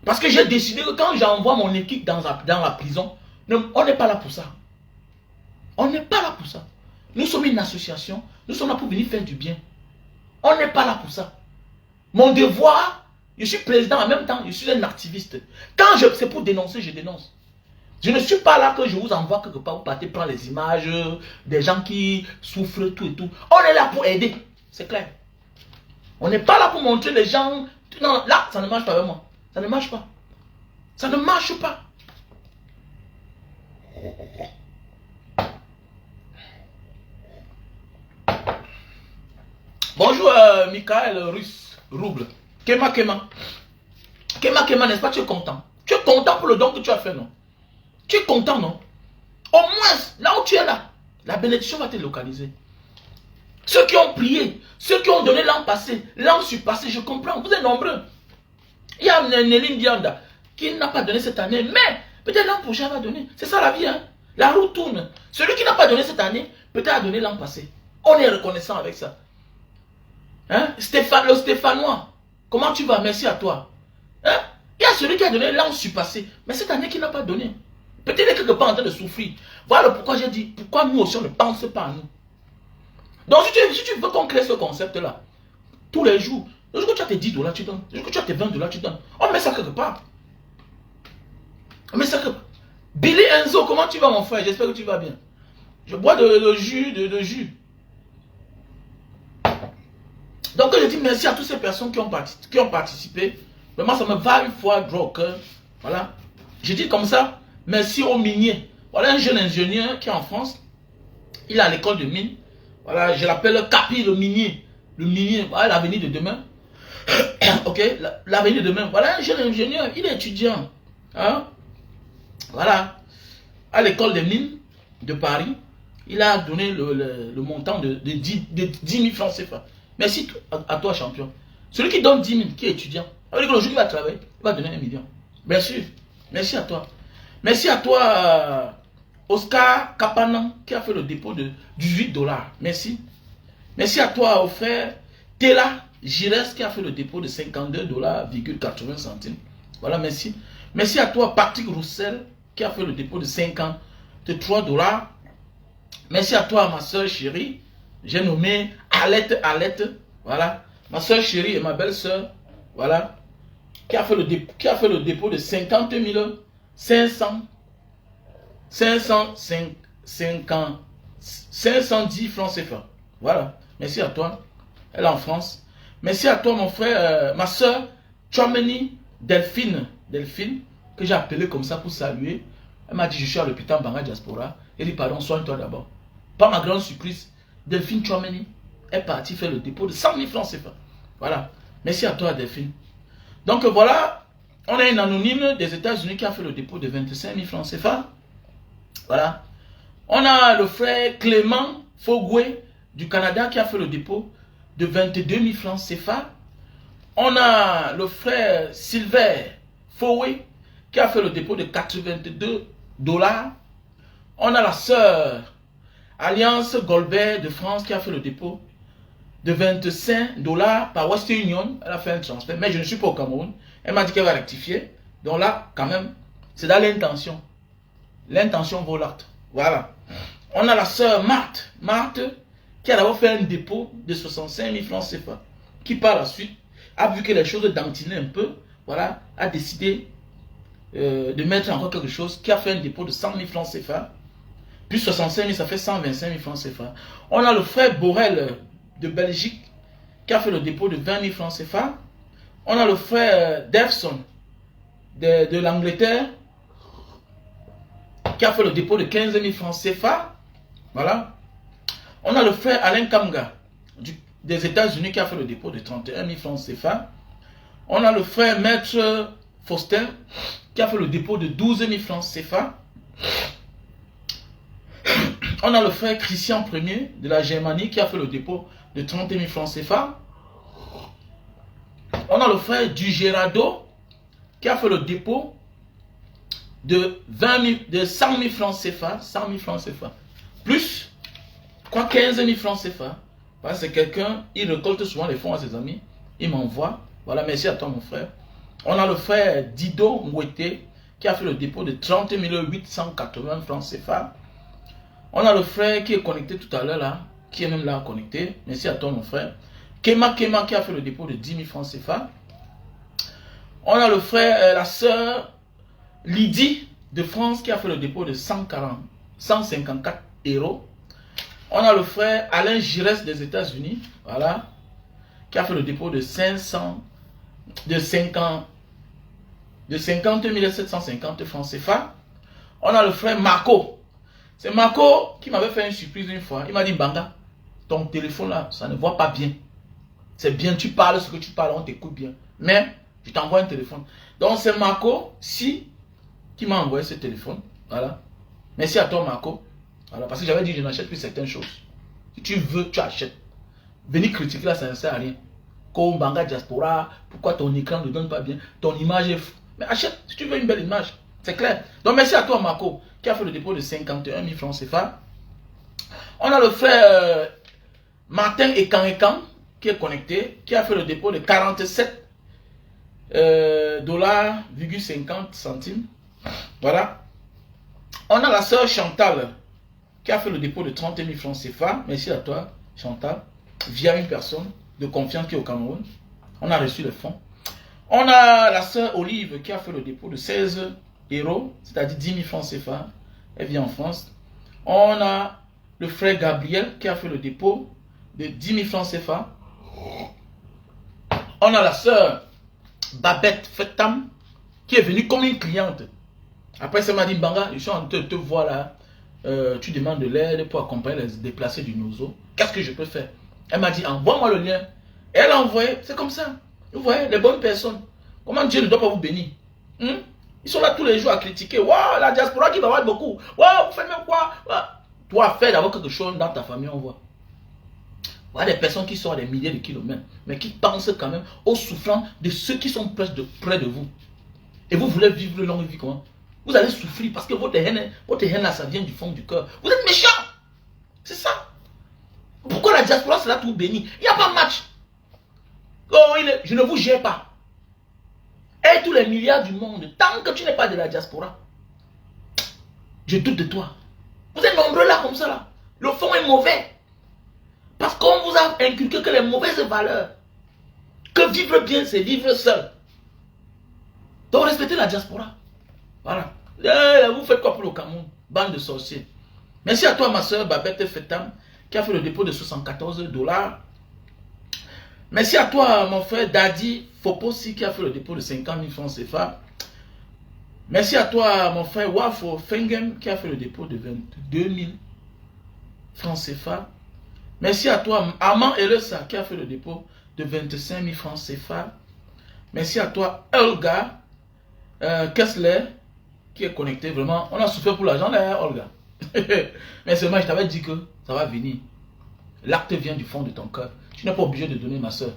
Parce que j'ai décidé que quand j'envoie mon équipe dans la prison, on n'est pas là pour ça. On n'est pas là pour ça. Nous sommes une association, nous sommes là pour venir faire du bien. On n'est pas là pour ça. Mon devoir, je suis président en même temps, je suis un activiste. Quand c'est pour dénoncer, je dénonce. Je ne suis pas là que je vous envoie quelque part, vous partez prendre les images des gens qui souffrent, tout et tout. On est là pour aider, c'est clair. On n'est pas là pour montrer les gens. Non, là, ça ne marche pas avec moi. Ça ne marche pas. Ça ne marche pas. Bonjour Michael Russe, Rouble. Kema, n'est-ce pas? Tu es content. Tu es content pour le don que tu as fait, non? Tu es content, non? Au moins, là où tu es là, la bénédiction va te localiser. Ceux qui ont prié, ceux qui ont donné l'an passé, l'an surpassé, je comprends, vous êtes nombreux. Il y a Néline Dianda qui n'a pas donné cette année, mais peut-être l'an prochain va donner. C'est ça la vie, hein? La roue tourne. Celui qui n'a pas donné cette année, peut-être a donné l'an passé. On est reconnaissant avec ça. Hein? Le Stéphanois, comment tu vas? Merci à toi. Hein? Il y a celui qui a donné l'an surpassé, mais cette année qui n'a pas donné. Peut-être qu'il est quelque part en train de souffrir. Voilà pourquoi j'ai dit, pourquoi nous aussi on ne pense pas à nous. Donc si tu veux qu'on crée ce concept-là, tous les jours, le jour que tu as tes 10 dollars, tu donnes. Le jour que tu as tes 20 dollars, tu donnes. On met ça quelque part. On met ça quelque part. Billy Enzo, comment tu vas mon frère? J'espère que tu vas bien. Je bois de jus. Donc je dis merci à toutes ces personnes qui ont participé. Vraiment, ça me va une fois droit au cœur. Voilà. Je dis comme ça, merci aux miniers. Voilà un jeune ingénieur qui est en France. Il est à l'école de mine. Voilà, je l'appelle Capi le minier. Le minier, voilà l'avenir de demain. Ok, l'avenir de demain. Voilà un jeune ingénieur, il est étudiant. Hein? Voilà, à l'école des mines de Paris. Il a donné le montant de 10 000 francs CFA. Merci à toi, champion. Celui qui donne 10 000, qui est étudiant, avec le jour qu'il va travailler, il va donner 1 million. Bien sûr. Merci à toi. Merci à toi, Oscar Kapanan, qui a fait le dépôt de 18 $. Merci. Merci à toi, au frère Tela Gires, qui a fait le dépôt de 52,80 $. Voilà, merci. Merci à toi, Patrick Roussel, qui a fait le dépôt de 53 $. Merci à toi, ma soeur chérie. J'ai nommé Alette. Voilà. Ma soeur chérie et ma belle soeur. Voilà. Qui a fait le dépôt de 50 510 francs CFA. Voilà. Merci à toi. Elle est en France. Merci à toi, mon frère, ma soeur, Chomeni Delphine, que j'ai appelé comme ça pour saluer. Elle m'a dit, je suis à l'hôpital Banga Diaspora. Elle dit, pardon, soigne-toi d'abord. Pas ma grande surprise, Delphine Chomeni est partie faire le dépôt de 100 000 francs CFA. Voilà. Merci à toi, Delphine. Donc voilà, on a une anonyme des États-Unis qui a fait le dépôt de 25 000 francs CFA. Voilà. On a le frère Clément Fogoué du Canada qui a fait le dépôt de 22 000 francs CFA. On a le frère Sylvain Foué qui a fait le dépôt de 82 $. On a la sœur Alliance Goldberg de France qui a fait le dépôt de 25 $ par Western Union. Elle a fait un transfert, mais je ne suis pas au Cameroun. Elle m'a dit qu'elle va rectifier. Donc là, quand même, c'est dans l'intention. L'intention vaut l'acte. Voilà. On a la sœur Marthe, qui a d'abord fait un dépôt de 65 000 francs CFA, qui par la suite a vu que les choses dentinaient un peu, voilà, a décidé de mettre encore quelque chose, qui a fait un dépôt de 100 000 francs CFA, plus 65 000, ça fait 125 000 francs CFA. On a le frère Borel de Belgique, qui a fait le dépôt de 20 000 francs CFA. On a le frère Devson de l'Angleterre, qui a fait le dépôt de 15 000 francs CFA. Voilà. On a le frère Alain Kamga des États-Unis qui a fait le dépôt de 31 000 francs CFA. On a le frère Maître Faustin qui a fait le dépôt de 12 000 francs CFA. On a le frère Christian Ier de la Germanie qui a fait le dépôt de 30 000 francs CFA. On a le frère Dugerado qui a fait le dépôt de 100 000 francs CFA. 100 000 francs CFA. Plus, quoi, 15 000 francs CFA. Parce que quelqu'un, il récolte souvent les fonds à ses amis. Il m'envoie. Voilà, merci à toi, mon frère. On a le frère Dido Mouete qui a fait le dépôt de 30 880 francs CFA. On a le frère qui est connecté tout à l'heure là, qui est même là connecté. Merci à toi, mon frère. Kema qui a fait le dépôt de 10 000 francs CFA. On a le frère, la sœur Lydie de France qui a fait le dépôt de 154 €. On a le frère Alain Gires des États-Unis, voilà, qui a fait le dépôt de 50 750 francs CFA. On a le frère Marco. C'est Marco qui m'avait fait une surprise une fois. Il m'a dit, Banga, ton téléphone là, ça ne voit pas bien. C'est bien, tu parles ce que tu parles, on t'écoute bien. Mais, je t'envoie un téléphone. Donc, c'est Marco, qui m'a envoyé ce téléphone. Voilà. Merci à toi, Marco. Voilà, parce que j'avais dit, je n'achète plus certaines choses. Si tu veux, tu achètes. Venir critiquer là, ça ne sert à rien. Comme Banga Diaspora, pourquoi ton écran ne donne pas bien, ton image est fou. Mais achète, si tu veux une belle image. C'est clair. Donc, merci à toi, Marco, qui a fait le dépôt de 51 000 francs CFA. On a le frère Martin Ekan, qui est connecté, qui a fait le dépôt de 47 $,50. Voilà. On a la sœur Chantal, qui a fait le dépôt de 30 000 francs CFA. Merci à toi, Chantal, via une personne de confiance qui est au Cameroun. On a reçu les fonds. On a la sœur Olive qui a fait le dépôt de 16 €, c'est-à-dire 10 000 francs CFA. Elle vient en France. On a le frère Gabriel qui a fait le dépôt de 10 000 francs CFA. On a la sœur Babette Fetam qui est venue comme une cliente. Après, ça m'a dit, Banga, je suis en train de te voir là. Tu demandes de l'aide pour accompagner les déplacés du Nozo. Qu'est-ce que je peux faire? Elle m'a dit, envoie-moi le lien. Et elle a envoyé, c'est comme ça. Vous voyez, les bonnes personnes. Comment Dieu ne doit pas vous bénir? Ils sont là tous les jours à critiquer. Waouh, la diaspora qui va avoir beaucoup. Waouh, vous faites même quoi? Toi, fais d'abord quelque chose dans ta famille, on voit. Voilà des personnes qui sont à des milliers de kilomètres, mais qui pensent quand même aux souffrances de ceux qui sont près de vous. Et vous voulez vivre une longue vie comment? Vous allez souffrir parce que votre haine là, ça vient du fond du cœur. Vous êtes méchant. C'est ça. Pourquoi la diaspora sera tout bénie? Il n'y a pas de match. Oh, je ne vous gère pas. Et tous les milliards du monde, tant que tu n'es pas de la diaspora, je doute de toi. Vous êtes nombreux là comme ça là. Le fond est mauvais. Parce qu'on vous a inculqué que les mauvaises valeurs, que vivre bien, c'est vivre seul. Donc respectez la diaspora. Voilà. Vous faites quoi pour le Cameroun? Bande de sorciers. Merci à toi ma soeur Babette Fetam qui a fait le dépôt de 74 $. Merci à toi mon frère Daddy Fopossi qui a fait le dépôt de 50 000 francs CFA. Merci à toi mon frère Wafo Fengem qui a fait le dépôt de 22 000 francs CFA. Merci à toi Amand Elesa qui a fait le dépôt de 25 000 francs CFA. Merci à toi Olga Kessler qui est connecté. Vraiment, on a souffert pour l'argent là, Olga. Mais seulement je t'avais dit que ça va venir. L'acte vient du fond de ton cœur. Tu n'es pas obligé de donner, ma soeur.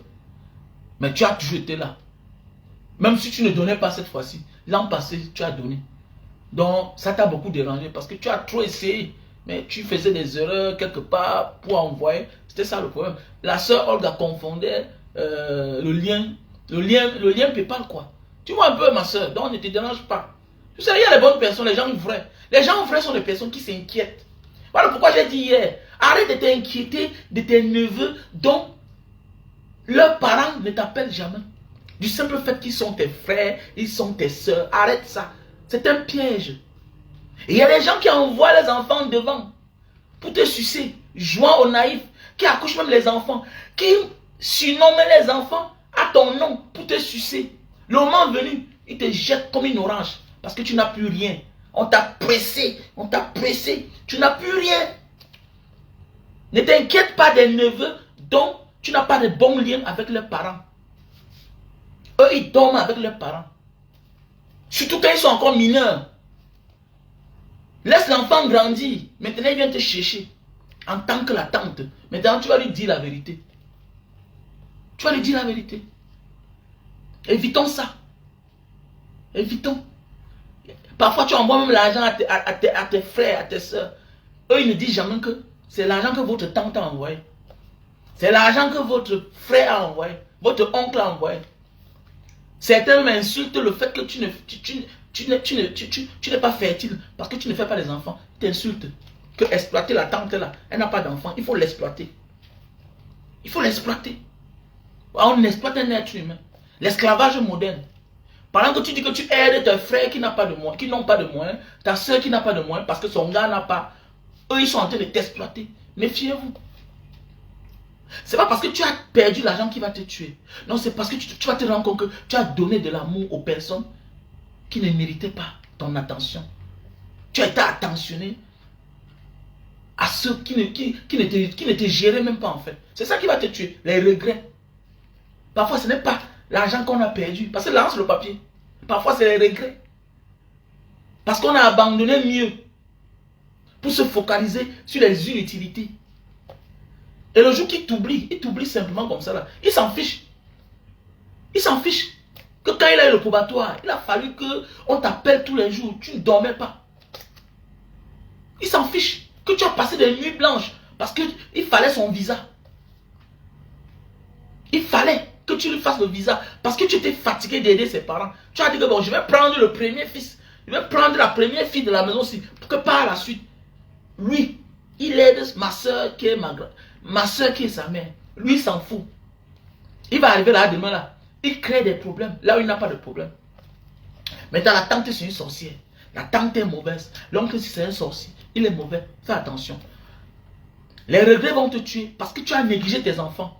Mais tu as toujours été là. Même si tu ne donnais pas cette fois-ci, l'an passé, tu as donné. Donc, ça t'a beaucoup dérangé parce que tu as trop essayé. Mais tu faisais des erreurs quelque part pour envoyer. C'était ça le problème. La soeur Olga confondait le lien PayPal quoi. Tu vois un peu ma soeur, donc ne te dérange pas. Tu sais, il y a les bonnes personnes, les gens vrais. Les gens vrais sont des personnes qui s'inquiètent. Voilà pourquoi j'ai dit hier, arrête de t'inquiéter de tes neveux dont leurs parents ne t'appellent jamais. Du simple fait qu'ils sont tes frères, ils sont tes soeurs. Arrête ça. C'est un piège. Et il y a des gens qui envoient les enfants devant pour te sucer, jouant au naïf, qui accouchent même les enfants, qui surnomment les enfants à ton nom pour te sucer. Le moment venu, ils te jettent comme une orange parce que tu n'as plus rien. On t'a pressé, tu n'as plus rien. Ne t'inquiète pas des neveux dont tu n'as pas de bons liens avec leurs parents. Eux, ils dorment avec leurs parents. Surtout quand ils sont encore mineurs. Laisse l'enfant grandir. Maintenant, il vient te chercher. En tant que la tante. Maintenant, tu vas lui dire la vérité. Tu vas lui dire la vérité. Évitons ça. Évitons. Parfois, tu envoies même l'argent à tes frères, à tes soeurs. Eux, ils ne disent jamais que c'est l'argent que votre tante a envoyé. C'est l'argent que votre frère a envoyé. Votre oncle a envoyé. Certains m'insultent le fait que tu n'es pas fertile parce que tu ne fais pas les enfants. Ils t'insultent. Que exploiter la tante là, elle n'a pas d'enfant. Il faut l'exploiter. Il faut l'exploiter. On exploite un être humain. L'esclavage moderne. Pendant que tu dis que tu aides tes frères qui n'ont pas de moyens, ta soeur qui n'a pas de moyens parce que son gars n'a pas, eux ils sont en train de t'exploiter. Méfiez-vous. C'est pas parce que tu as perdu l'argent qui va te tuer. Non, c'est parce que tu vas te rendre compte que tu as donné de l'amour aux personnes qui ne méritaient pas ton attention. Tu as été attentionné à ceux qui ne te géraient même pas en fait. C'est ça qui va te tuer, les regrets. Parfois ce n'est pas l'argent qu'on a perdu, parce que l'argent c'est le papier. Parfois c'est les regrets. Parce qu'on a abandonné mieux pour se focaliser sur les inutilités. Et le jour qu'il t'oublie, il t'oublie simplement comme ça là. Il s'en fiche. Il s'en fiche. Que quand il a eu le probatoire, il a fallu qu'on t'appelle tous les jours. Tu ne dormais pas. Il s'en fiche. Que tu as passé des nuits blanches. Parce qu'il fallait son visa. Il fallait que tu lui fasses le visa. Parce que tu étais fatigué d'aider ses parents. Tu as dit que bon, je vais prendre le premier fils. Je vais prendre la première fille de la maison aussi. Pour que par la suite, lui, il aide ma soeur qui est ma soeur qui est sa mère. Lui, il s'en fout. Il va arriver là demain là. Il crée des problèmes là où il n'a pas de problème. Maintenant, la tante c'est une sorcière. La tante est mauvaise. L'oncle c'est un sorcier. Il est mauvais. Fais attention. Les regrets vont te tuer parce que tu as négligé tes enfants.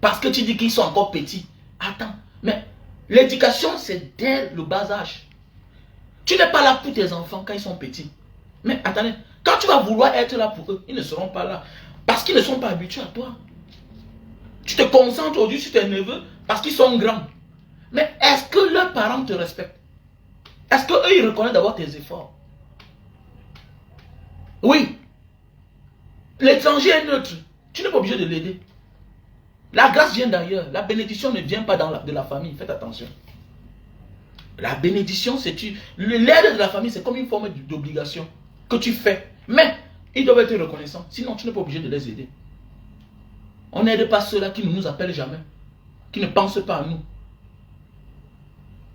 Parce que tu dis qu'ils sont encore petits. Attends. Mais l'éducation c'est dès le bas âge. Tu n'es pas là pour tes enfants quand ils sont petits. Mais attendez, quand tu vas vouloir être là pour eux, ils ne seront pas là. Parce qu'ils ne sont pas habitués à toi. Tu te concentres aujourd'hui sur tes neveux parce qu'ils sont grands. Mais est-ce que leurs parents te respectent? Est-ce qu'eux, ils reconnaissent d'abord tes efforts? Oui. L'étranger est neutre. Tu n'es pas obligé de l'aider. La grâce vient d'ailleurs. La bénédiction ne vient pas de la famille. Faites attention. La bénédiction, c'est l'aide de la famille, c'est comme une forme d'obligation que tu fais. Mais ils doivent être reconnaissants. Sinon, tu n'es pas obligé de les aider. On n'aide pas ceux-là qui ne nous appellent jamais. Qui ne pensent pas à nous.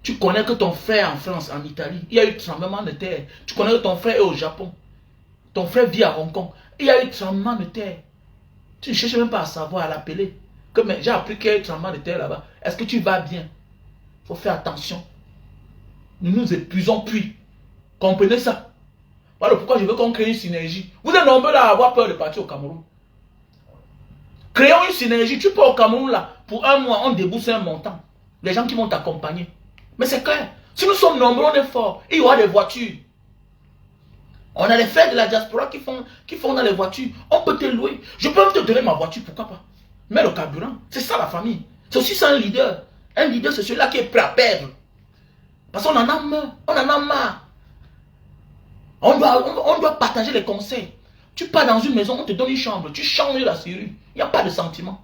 Tu connais que ton frère en France, en Italie, il y a eu tremblement de terre. Tu connais que ton frère est au Japon. Ton frère vit à Hong Kong. Il y a eu tremblement de terre. Tu ne cherches même pas à savoir, à l'appeler. Que j'ai appris qu'il y a eu tremblement de terre là-bas. Est-ce que tu vas bien? Il faut faire attention. Nous nous épuisons puis. Comprenez ça? Voilà pourquoi je veux qu'on crée une synergie. Vous êtes nombreux là à avoir peur de partir au Cameroun. Créons une synergie. Tu pars au Cameroun là, pour un mois, on débourse un montant. Les gens qui vont t'accompagner. Mais c'est clair. Si nous sommes nombreux, on est forts. Il y aura des voitures. On a les frères de la diaspora qui font dans les voitures. On peut te louer. Je peux même te donner ma voiture, pourquoi pas? Mais le carburant, c'est ça la famille. C'est aussi ça un leader. Un leader, c'est celui-là qui est prêt à perdre. Parce qu'on en a marre. On en a marre. On doit partager les conseils. Tu pars dans une maison, on te donne une chambre. Tu changes la serrure. Il n'y a pas de sentiment.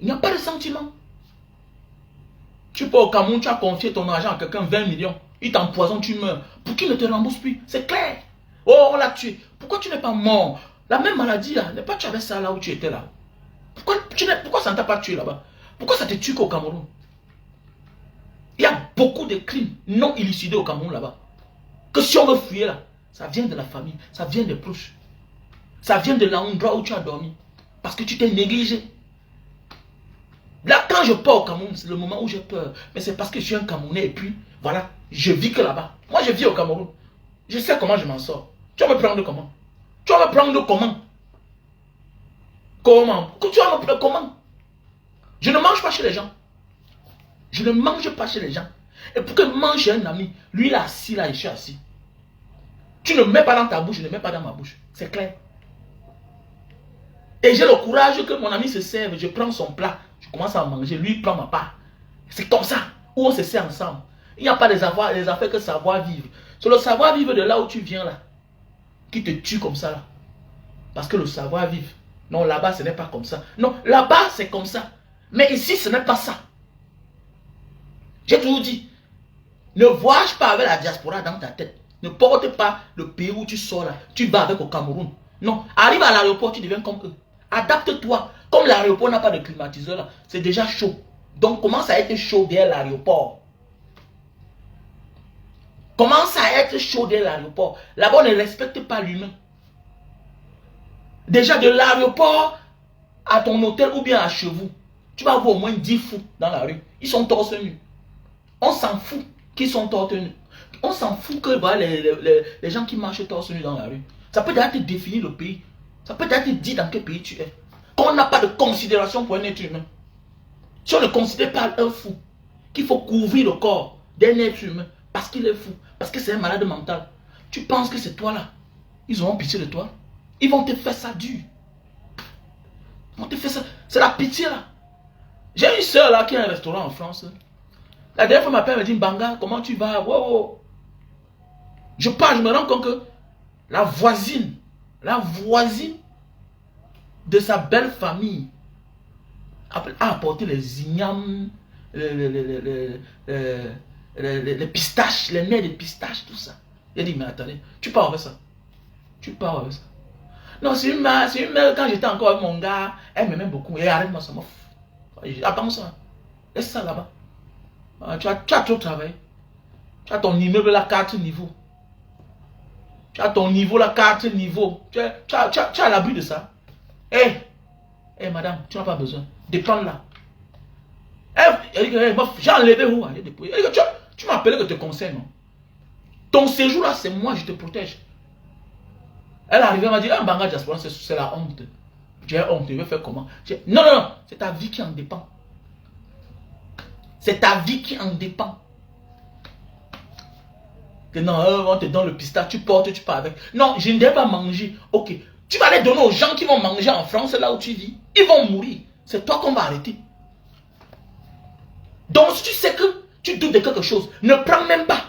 Il n'y a pas de sentiment. Tu pars au Cameroun, tu as confié ton argent à quelqu'un, 20 millions. Il t'empoisonne, tu meurs. Pour qu'il ne te rembourse plus. C'est clair. Oh, on l'a tué. Pourquoi tu n'es pas mort? La même maladie là, n'est pas tu avais ça là où tu étais là. Pourquoi ça ne t'a pas tué là-bas? Pourquoi ça te tue qu'au Cameroun? Il y a beaucoup de crimes non élucidés au Cameroun là-bas. Que si on veut fuir là, ça vient de la famille, ça vient des proches. Ça vient de l'endroit où tu as dormi. Parce que tu t'es négligé. Là, quand je pars au Cameroun, c'est le moment où j'ai peur. Mais c'est parce que je suis un Camerounais et puis, voilà, je vis que là-bas. Moi, je vis au Cameroun. Je sais comment je m'en sors. Tu vas me prendre comment? Tu vas me prendre comment? Comment? Tu vas me prendre comment? Je ne mange pas chez les gens. Je ne mange pas chez les gens. Et pour que mange chez un ami, lui il est assis là et je suis assis. Tu ne mets pas dans ta bouche, je ne mets pas dans ma bouche. C'est clair. Et j'ai le courage que mon ami se serve, je prends son plat, je commence à manger, lui il prend ma part. C'est comme ça, où on se sert ensemble. Il n'y a pas des affaires que savoir-vivre. C'est le savoir-vivre de là où tu viens là, qui te tue comme ça là. Parce que le savoir-vivre, non là-bas ce n'est pas comme ça. Non, là-bas c'est comme ça. Mais ici ce n'est pas ça. J'ai toujours dit, ne voyage pas avec la diaspora dans ta tête. Ne porte pas le pays où tu sors là. Tu vas avec au Cameroun. Non, arrive à l'aéroport, tu deviens comme eux. Adapte-toi. Comme l'aéroport n'a pas de climatiseur là, c'est déjà chaud. Donc commence à être chaud dès l'aéroport. Commence à être chaud dès l'aéroport. Là-bas, on ne respecte pas l'humain. Déjà de l'aéroport à ton hôtel ou bien à chez vous, tu vas avoir au moins 10 fous dans la rue. Ils sont torse nus. On s'en fout qu'ils sont torse nus. On s'en fout que voilà, les gens qui marchent torse nus dans la rue. Ça peut d'ailleurs te définir le pays. Ça peut d'ailleurs te dire dans quel pays tu es. Quand on n'a pas de considération pour un être humain. Si on ne considère pas un fou, qu'il faut couvrir le corps d'un être humain parce qu'il est fou, parce que c'est un malade mental, tu penses que c'est toi là. Ils auront pitié de toi. Ils vont te faire ça dur. Ils vont te faire ça. C'est la pitié là. J'ai une soeur là qui a un restaurant en France. La dernière fois, ma père me dit, Banga, comment tu vas? Wow. Je parle, je me rends compte que la voisine de sa belle famille a apporté les ignames, les pistaches, les nerfs de pistaches, tout ça. Il a dit, mais attendez, tu pars avec ça. Tu pars avec ça. Non, c'est une mère, quand j'étais encore avec mon gars, elle m'aimait beaucoup. Et arrête-moi, ça m'a fou. Attends ça. Laisse ça là-bas. Tu as trop travaillé. Tu as ton immeuble là, 4 niveaux. Tu as ton niveau là, 4 niveaux. Tu as l'abri de ça. Hé, madame, tu n'as pas besoin. Dépends là. J'ai enlevé où? Tu m'as appelé que te conseille, non? Ton séjour là, c'est moi, je te protège. Elle est arrivée, elle m'a dit, un Banga diaspora, c'est la honte. J'ai honte, je vais faire comment? Non, c'est ta vie qui en dépend. C'est ta vie qui en dépend. Que non, on te donne le pistache, tu portes, tu pars avec. Non, je ne devrais pas manger. Ok. Tu vas les donner aux gens qui vont manger en France, là où tu vis. Ils vont mourir. C'est toi qu'on va arrêter. Donc, si tu sais que tu doutes de quelque chose, ne prends même pas.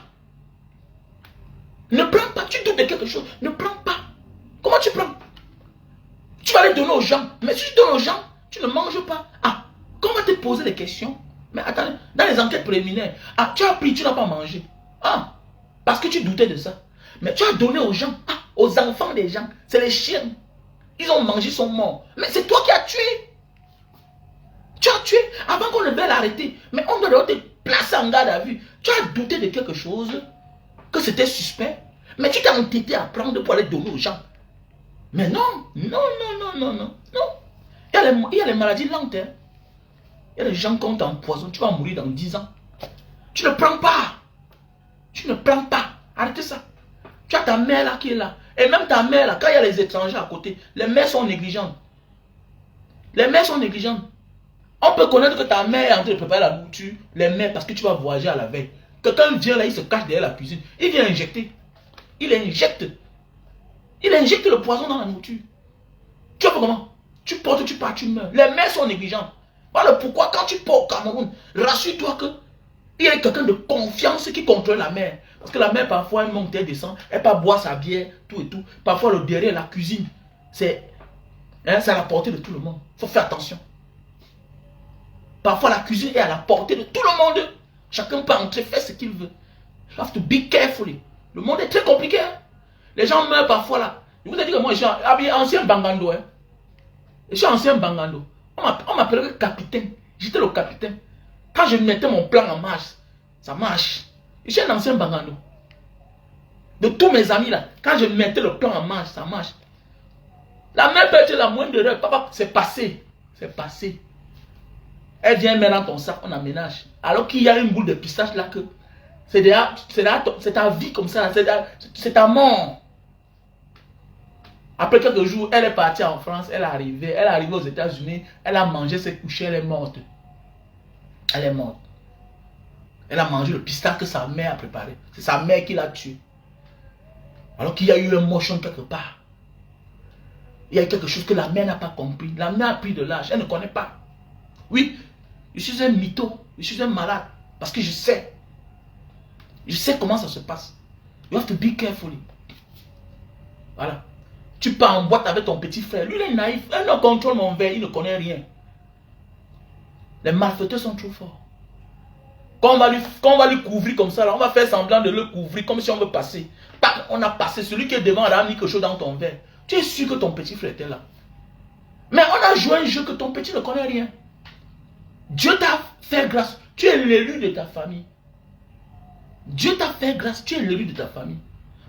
Ne prends pas. Tu doutes de quelque chose, ne prends pas. Comment tu prends? Tu vas les donner aux gens. Mais si tu donnes aux gens, tu ne manges pas. Ah, comment te poser des questions? Mais attends, dans les enquêtes préliminaires, ah, tu as pris, tu n'as pas mangé. Ah, parce que tu doutais de ça. Mais tu as donné aux gens, ah, aux enfants des gens. C'est les chiens. Ils ont mangé, ils sont morts. Mais c'est toi qui as tué. Tu as tué avant qu'on ne veuille l'arrêter. Mais on doit te placer en garde à vue. Tu as douté de quelque chose, que c'était suspect. Mais tu t'es entêté à prendre pour aller donner aux gens. Mais non, non, non, non, non, non, non. Il y a les maladies lentes. Hein. Il y a des gens qu'on t'empoisonne, tu vas mourir dans 10 ans. Tu ne prends pas. Tu ne prends pas. Arrêtez ça. Tu as ta mère là qui est là. Et même ta mère là, quand il y a les étrangers à côté, les mères sont négligentes. Les mères sont négligentes. On peut connaître que ta mère est en train de préparer la nourriture, les mères, parce que tu vas voyager à la veille. Quelqu'un vient là, il se cache derrière la cuisine. Il vient injecter. Il injecte. Il injecte le poison dans la nourriture. Tu vois comment? Tu portes, tu pars, tu meurs. Les mères sont négligentes. Voilà pourquoi quand tu pars au Cameroun, rassure-toi que il y a quelqu'un de confiance qui contrôle la mère. Parce que la mère, parfois, elle monte, elle descend, elle peut boire sa bière, tout et tout. Parfois, le derrière, la cuisine, c'est à la portée de tout le monde. Il faut faire attention. Parfois, la cuisine est à la portée de tout le monde. Chacun peut entrer, faire ce qu'il veut. You have to be careful. Le monde est très compliqué. Hein? Les gens meurent parfois là. Je vous ai dit que moi, je suis ancien Bangando. Hein? Je suis ancien Bangando. On m'appelait capitaine. J'étais le capitaine. Quand je mettais mon plan en marche, ça marche. Je suis un ancien Bangando. De tous mes amis là, quand je mettais le plan en marche, ça marche. La mère peut être la moindre erreur. Papa, c'est passé. C'est passé. Elle vient mettre dans ton sac, on aménage. Alors qu'il y a une boule de pistache là que c'est ta vie comme ça, c'est ta mort. Après quelques jours, elle est partie en France, elle est arrivée aux États-Unis, elle a mangé, s'est couchée, elle est morte. Elle est morte. Elle a mangé le pistache que sa mère a préparé. C'est sa mère qui l'a tué. Alors qu'il y a eu un motion quelque part. Il y a eu quelque chose que la mère n'a pas compris. La mère a pris de l'âge, elle ne connaît pas. Oui, je suis un mytho, je suis un malade. Parce que je sais. Je sais comment ça se passe. You have to be careful. Voilà. Tu pars en boîte avec ton petit frère. Lui, il est naïf. Il ne contrôle mon verre. Il ne connaît rien. Les malfaiteurs sont trop forts. Quand on va lui couvrir comme ça, là, on va faire semblant de le couvrir comme si on veut passer. On a passé. Celui qui est devant a mis quelque chose dans ton verre. Tu es sûr que ton petit frère était là. Mais on a joué un jeu que ton petit ne connaît rien. Dieu t'a fait grâce. Tu es l'élu de ta famille. Dieu t'a fait grâce. Tu es l'élu de ta famille.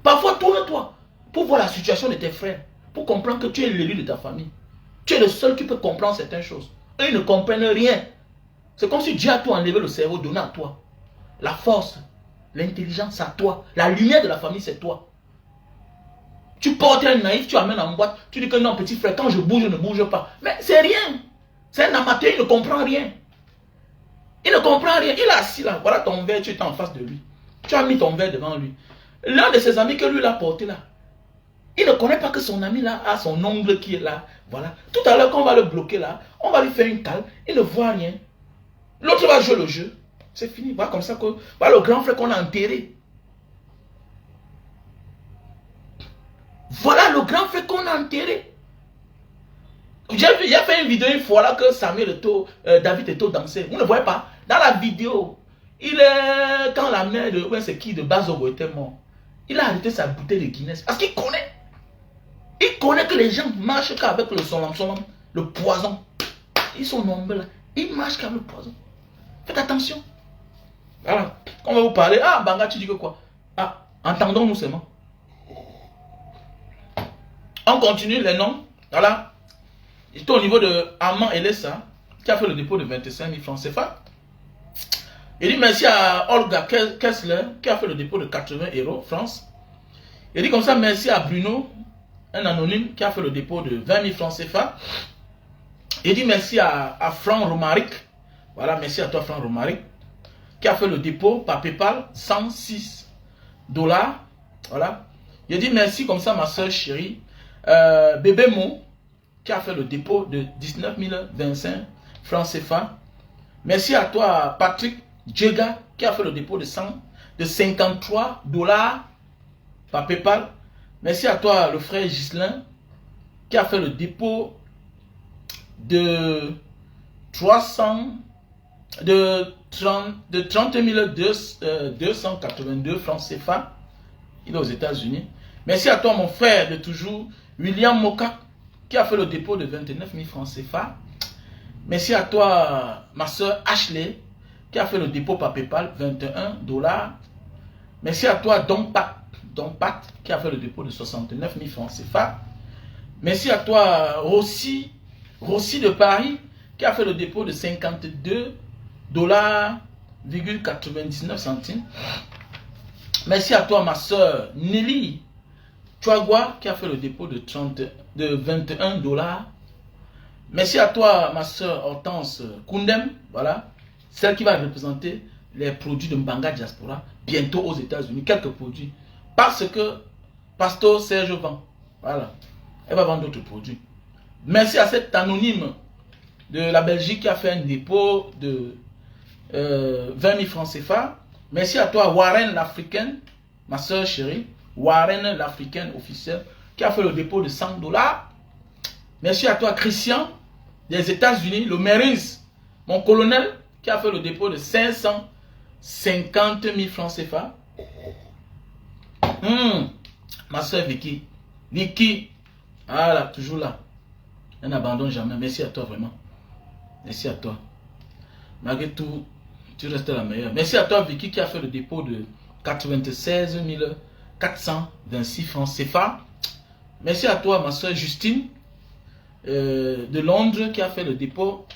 Parfois, tourne-toi pour voir la situation de tes frères. Pour comprendre que tu es l'élu de ta famille. Tu es le seul qui peut comprendre certaines choses. Eux, ils ne comprennent rien. C'est comme si Dieu a tout enlevé le cerveau, donné à toi. La force, l'intelligence à toi. La lumière de la famille, c'est toi. Tu portes un naïf, tu amènes en boîte. Tu dis que non, petit frère, quand je bouge, je ne bouge pas. Mais c'est rien. C'est un amateur, il ne comprend rien. Il ne comprend rien. Il est assis là. Voilà ton verre, tu es en face de lui. Tu as mis ton verre devant lui. L'un de ses amis que lui l'a porté là, il ne connaît pas que son ami là a son ongle qui est là. Voilà. Tout à l'heure, quand on va le bloquer là, on va lui faire une cale. Il ne voit rien. L'autre va jouer le jeu. C'est fini. Voilà comme ça que. Voilà le grand frère qu'on a enterré. Voilà le grand frère qu'on a enterré. J'ai fait une vidéo une fois là que Samuel Eto'o, David Eto'o dansait. Vous ne voyez pas? Dans la vidéo, il est. Quand la mère de. Ouais, c'est qui de Bazogo était mort. Il a arrêté sa bouteille de Guinness. Parce qu'il connaît. Il connaît que les gens marchent qu'avec le solam, le poison. Ils sont nombreux là. Ils marchent qu'avec le poison. Faites attention. Voilà. On va vous parler. Ah, Banga, tu dis que quoi? Ah, entendons-nous seulement. On continue les noms. Voilà. J'étais au niveau de Armand Elessa, qui a fait le dépôt de 25 000 francs CFA. Il dit merci à Olga Kessler, qui a fait le dépôt de 80 € France. Il dit comme ça merci à Bruno, un anonyme, qui a fait le dépôt de 20 000 francs CFA. Il dit merci à Franck Romaric. Voilà, merci à toi Franck Romaric, qui a fait le dépôt par PayPal 106 dollars. Voilà. Je dis merci comme ça, ma soeur chérie. Bébé Mo, qui a fait le dépôt de 19 025 francs CFA. Merci à toi, Patrick Djega, qui a fait le dépôt de 53 dollars par PayPal. Merci à toi, le frère Ghislain, qui a fait le dépôt de 30 282 francs CFA. Il est aux États-Unis. Merci à toi, mon frère de toujours, William Moka, qui a fait le dépôt de 29 000 francs CFA. Merci à toi, ma soeur Ashley, qui a fait le dépôt par PayPal, 21 dollars. Merci à toi, Don Pat, qui a fait le dépôt de 69 000 francs CFA. Merci à toi, Rossi de Paris, qui a fait le dépôt de 52 $,99 centimes. Merci à toi, ma soeur Nelly Chouagua, qui a fait le dépôt de 21 dollars. Merci à toi, ma soeur Hortense Koundem, voilà, celle qui va représenter les produits de Mbanga Diaspora bientôt aux États-Unis, quelques produits, parce que Pasteur Serge vend, voilà, elle va vendre d'autres produits. Merci à cet anonyme de la Belgique qui a fait un dépôt de 20 000 francs CFA. Merci à toi, Warren l'Africaine, ma soeur chérie, Warren l'Africaine officielle, qui a fait le dépôt de 100 dollars. Merci à toi, Christian, des États-Unis, le Marines, mon colonel, qui a fait le dépôt de 550 000 francs CFA. Ma soeur Vicky, voilà, toujours là. Elle n'abandonne jamais. Merci à toi, vraiment. Merci à toi. Malgré tout, tu restes la meilleure. Merci à toi, Vicky, qui a fait le dépôt de 96 426 francs CFA. Merci à toi, ma soeur Justine, de Londres, qui a fait le dépôt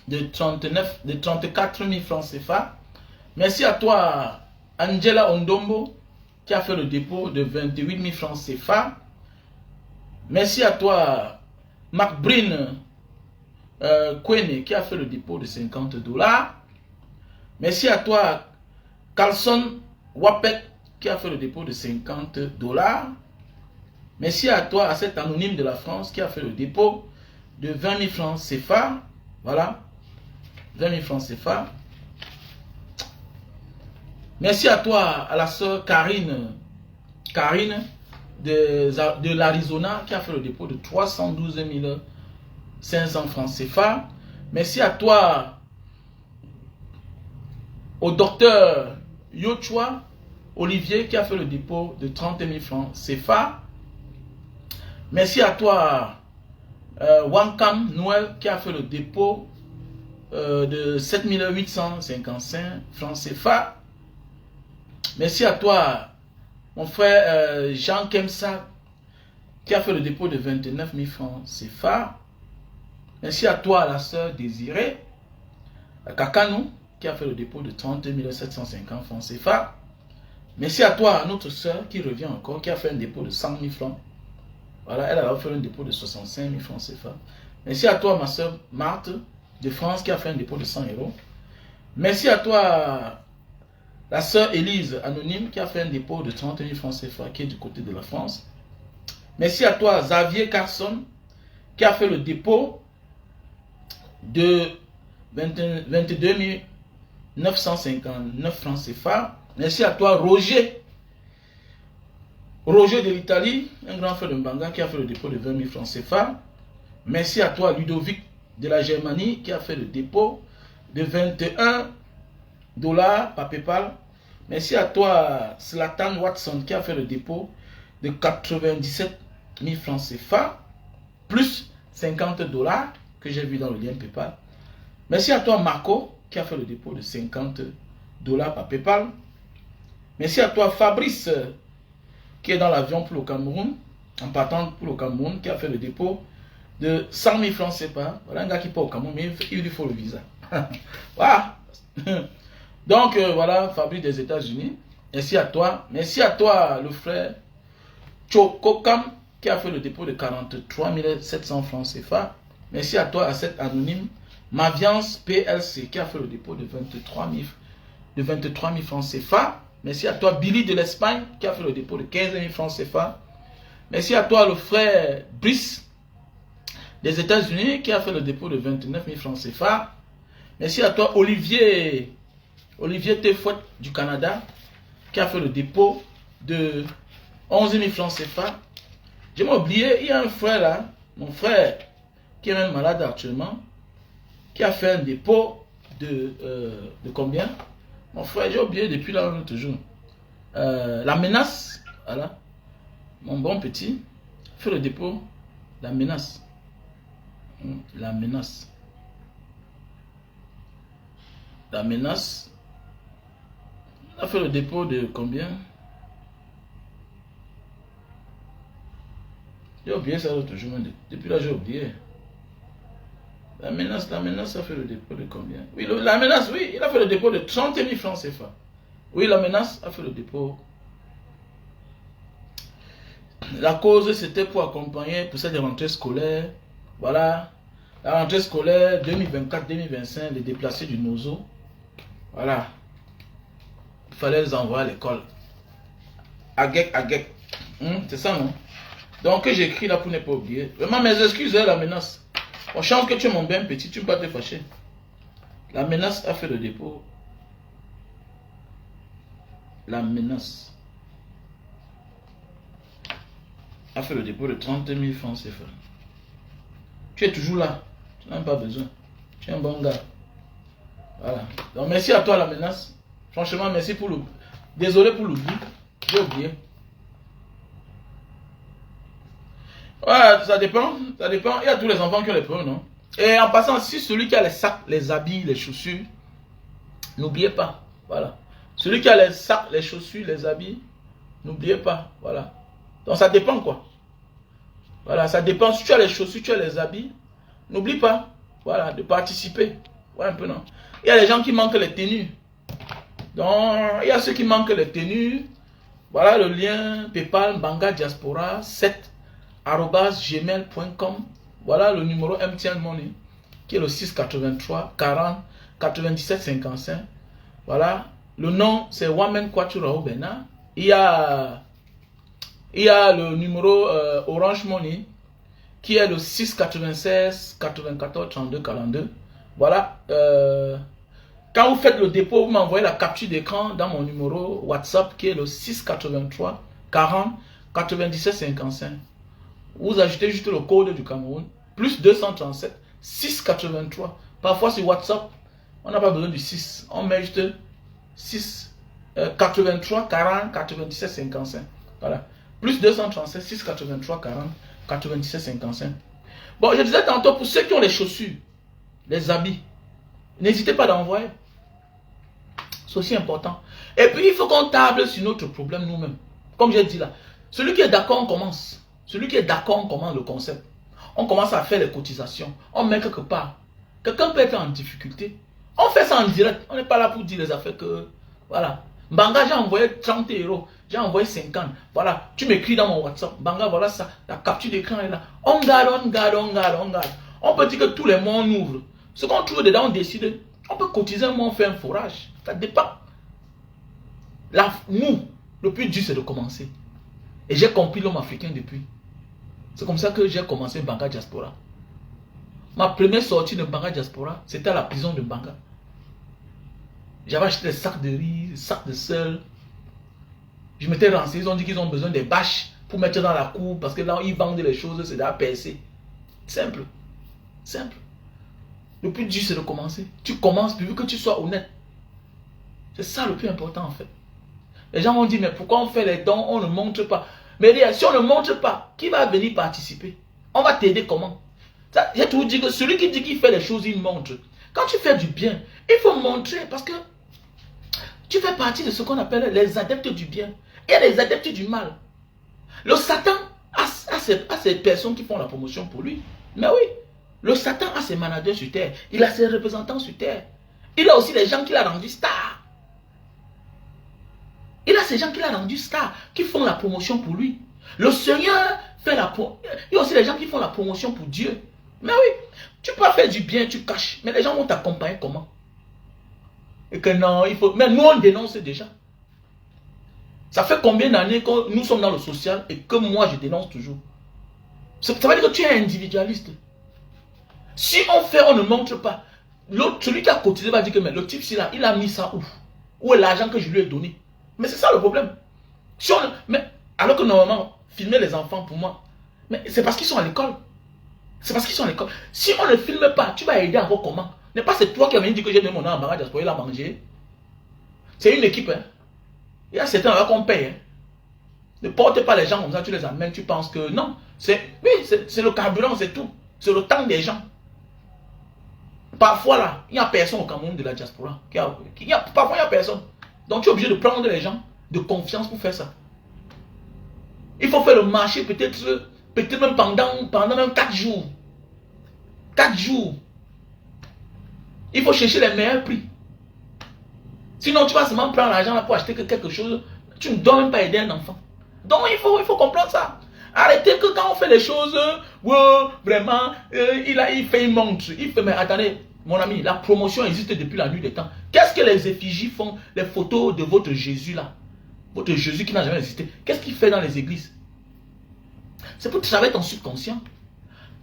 de 34 000 francs CFA. Merci à toi, Angela Ondombo, qui a fait le dépôt de 28 000 francs CFA. Merci à toi, Mark Brin Kwene, qui a fait le dépôt de 50 dollars. Merci à toi, Carlson Wapek, qui a fait le dépôt de 50 dollars. Merci à toi, à cet anonyme de la France, qui a fait le dépôt de 20 000 francs CFA. Voilà, 20 000 francs CFA. Merci à toi, à la soeur Karine de l'Arizona, qui a fait le dépôt de 312 500 francs CFA. Merci à toi, au docteur Yochua Olivier, qui a fait le dépôt de 30 000 francs CFA. Merci à toi, Wankam Noël, qui a fait le dépôt de 7 855 francs CFA. Merci à toi, mon frère Jean Kemsa, qui a fait le dépôt de 29 000 francs CFA. Merci à toi, la sœur Désirée Kakano, qui a fait le dépôt de 30 750 francs CFA. Merci à toi, notre sœur qui revient encore, qui a fait un dépôt de 100 000 francs. Voilà, elle a fait un dépôt de 65 000 francs CFA. Merci à toi, ma sœur Marthe de France, qui a fait un dépôt de 100 €. Merci à toi, la sœur Élise Anonyme, qui a fait un dépôt de 30 000 francs CFA, qui est du côté de la France. Merci à toi, Xavier Carson, qui a fait le dépôt de 22 959 francs CFA. Merci à toi, Roger de l'Italie, un grand frère de Mbanga, qui a fait le dépôt de 20 000 francs CFA. Merci à toi, Ludovic de la Germanie, qui a fait le dépôt de 21 dollars par PayPal. Merci à toi, Slatan Watson, qui a fait le dépôt de 97 000 francs CFA, plus 50 dollars que j'ai vu dans le lien PayPal. Merci à toi, Marco, qui a fait le dépôt de 50 dollars par PayPal. Merci à toi, Fabrice, qui est dans l'avion pour le Cameroun, en partant pour le Cameroun, qui a fait le dépôt de 100 000 francs CFA. Voilà un gars qui part au Cameroun, mais il lui faut le visa. Voilà. Donc, voilà, Fabrice des États-Unis. Merci à toi. Merci à toi, le frère Chokokam, qui a fait le dépôt de 43 700 francs CFA. Merci à toi, à cet anonyme Maviance PLC, qui a fait le dépôt de 23 000 francs CFA. Merci à toi, Billy de l'Espagne, qui a fait le dépôt de 15 000 francs CFA. Merci à toi, le frère Brice des États-Unis, qui a fait le dépôt de 29 000 francs CFA. Merci à toi, Olivier Tefouet du Canada, qui a fait le dépôt de 11 000 francs CFA. Je m'ai oublié, il y a un frère là, mon frère, qui est même malade actuellement, qui a fait un dépôt de combien? Mon frère, j'ai oublié depuis là, toujours. La menace, voilà. Mon bon petit, fait le dépôt, la menace. La menace. La menace. On a fait le dépôt de combien? J'ai oublié ça l'autre jour. Depuis là, j'ai oublié. La menace a fait le dépôt de combien? Oui, la menace, oui, il a fait le dépôt de 30 000 francs CFA. Oui, la menace a fait le dépôt. La cause, c'était pour accompagner pour cette rentrée scolaire. Voilà. La rentrée scolaire 2024-2025, les déplacés du Nozo. Voilà. Il fallait les envoyer à l'école. Agek. C'est ça, non? Donc, j'écris là pour ne pas oublier. Vraiment, mes excuses, la menace. On chance que tu es mon bien petit, tu ne peux pas te fâcher. La menace a fait le dépôt. La menace a fait le dépôt de 30 000 francs CFA. Tu es toujours là. Tu n'as pas besoin. Tu es un bon gars. Voilà. Donc, merci à toi, la menace. Franchement, merci pour l'oubli. Désolé pour l'oubli. J'ai oublié. Ouais, ça dépend. Ça dépend. Il y a tous les enfants qui ont les problèmes, non? Et en passant, si celui qui a les sacs, les habits, les chaussures, n'oubliez pas. Voilà. Celui qui a les sacs, les chaussures, les habits, n'oubliez pas. Voilà. Donc ça dépend quoi. Voilà, ça dépend. Si tu as les chaussures, tu as les habits, n'oublie pas. Voilà, de participer. Ouais, un peu non. Il y a les gens qui manquent les tenues. Donc, il y a ceux qui manquent les tenues. Voilà le lien PayPal, Banga Diaspora 7@gmail.com. Voilà le numéro MTN Money qui est le 683 40 97 55. Voilà. Le nom c'est Wamen Kwaturao Bena. Il y a le numéro Orange Money qui est le 696 94 32 42. Voilà. Quand vous faites le dépôt, vous m'envoyez la capture d'écran dans mon numéro WhatsApp qui est le 683 40 97 55. Vous ajoutez juste le code du Cameroun, plus 237 683. Parfois sur WhatsApp, on n'a pas besoin du 6. On met juste 6 83 40 97 55. Voilà. Plus 237 683 40 97 55. Bon, je disais tantôt, pour ceux qui ont les chaussures, les habits, n'hésitez pas d'envoyer. C'est aussi important. Et puis, il faut qu'on table sur notre problème nous-mêmes. Comme j'ai dit là, celui qui est d'accord, on commence. Celui qui est d'accord, on commence le concept. On commence à faire les cotisations. On met quelque part. Quelqu'un peut être en difficulté. On fait ça en direct. On n'est pas là pour dire les affaires que... Voilà. Banga, j'ai envoyé 30 €. J'ai envoyé 50. Voilà. Tu m'écris dans mon WhatsApp. Banga, voilà ça. La capture d'écran est là. On garde. On peut dire que tous les mois, on ouvre. Ce qu'on trouve dedans, on décide. On peut cotiser un mois, on fait un forage. Ça dépend. Là, nous, le plus dur, c'est de commencer. Et j'ai compris l'homme africain depuis. C'est comme ça que j'ai commencé Banga Diaspora. Ma première sortie de Banga Diaspora, c'était à la prison de Banga. J'avais acheté des sacs de riz, des sacs de sel. Je m'étais renseigné, ils ont dit qu'ils ont besoin des bâches pour mettre dans la cour, parce que là, ils vendent les choses, c'est de la percée. Simple. Simple. Le plus dur, c'est de commencer. Tu commences, puis vu que tu sois honnête. C'est ça le plus important, en fait. Les gens vont dire, mais pourquoi on fait les dons, on ne montre pas? Mais si on ne montre pas, qui va venir participer? On va t'aider comment? J'ai toujours dit que celui qui dit qu'il fait les choses, il montre. Quand tu fais du bien, il faut montrer, parce que tu fais partie de ce qu'on appelle les adeptes du bien. Il y a les adeptes du mal. Le Satan a ses personnes qui font la promotion pour lui. Mais oui, le Satan a ses managers sur terre. Il a ses représentants sur terre. Il a aussi les gens qu'il a rendus stars. Il a ces gens qu'il a rendus stars, qui font la promotion pour lui. Le Seigneur fait la promotion. Il y a aussi les gens qui font la promotion pour Dieu. Mais oui, tu peux faire du bien, tu caches. Mais les gens vont t'accompagner comment? Et que non, il faut... Mais nous, on dénonce déjà. Ça fait combien d'années que nous sommes dans le social et que moi je dénonce toujours? Ça veut dire que tu es individualiste. Si on fait, on ne montre pas. Celui qui a cotisé va dire que mais le type, il a mis ça où? Où est l'argent que je lui ai donné? Mais c'est ça le problème. Si on, mais, alors que normalement, filmer les enfants pour moi, mais c'est parce qu'ils sont à l'école. C'est parce qu'ils sont à l'école. Si on ne filme pas, tu vas aider encore comment? N'est pas c'est toi qui as venu dire que j'ai donné mon nom à Mara Diaspora, il a mangé. C'est une équipe. Hein. Il y a certains qu'on paye. Hein. Ne porte pas les gens comme ça, tu les amènes, tu penses que non. Oui, c'est le carburant, c'est tout. C'est le temps des gens. Parfois là, il n'y a personne au Cameroun de la diaspora. Parfois il n'y a personne. Donc tu es obligé de prendre les gens de confiance pour faire ça. Il faut faire le marché peut-être même pendant même 4 jours. 4 jours. Il faut chercher les meilleurs prix. Sinon tu vas seulement prendre l'argent pour acheter quelque chose. Tu ne dois même pas aider un enfant. Donc il faut comprendre ça. Arrêtez que quand on fait les choses, vraiment, il fait une montre. Il fait, mais attendez, mon ami, la promotion existe depuis la nuit des temps. Qu'est-ce que les effigies font, les photos de votre Jésus là? Votre Jésus qui n'a jamais existé. Qu'est-ce qu'il fait dans les églises? C'est pour travailler ton subconscient.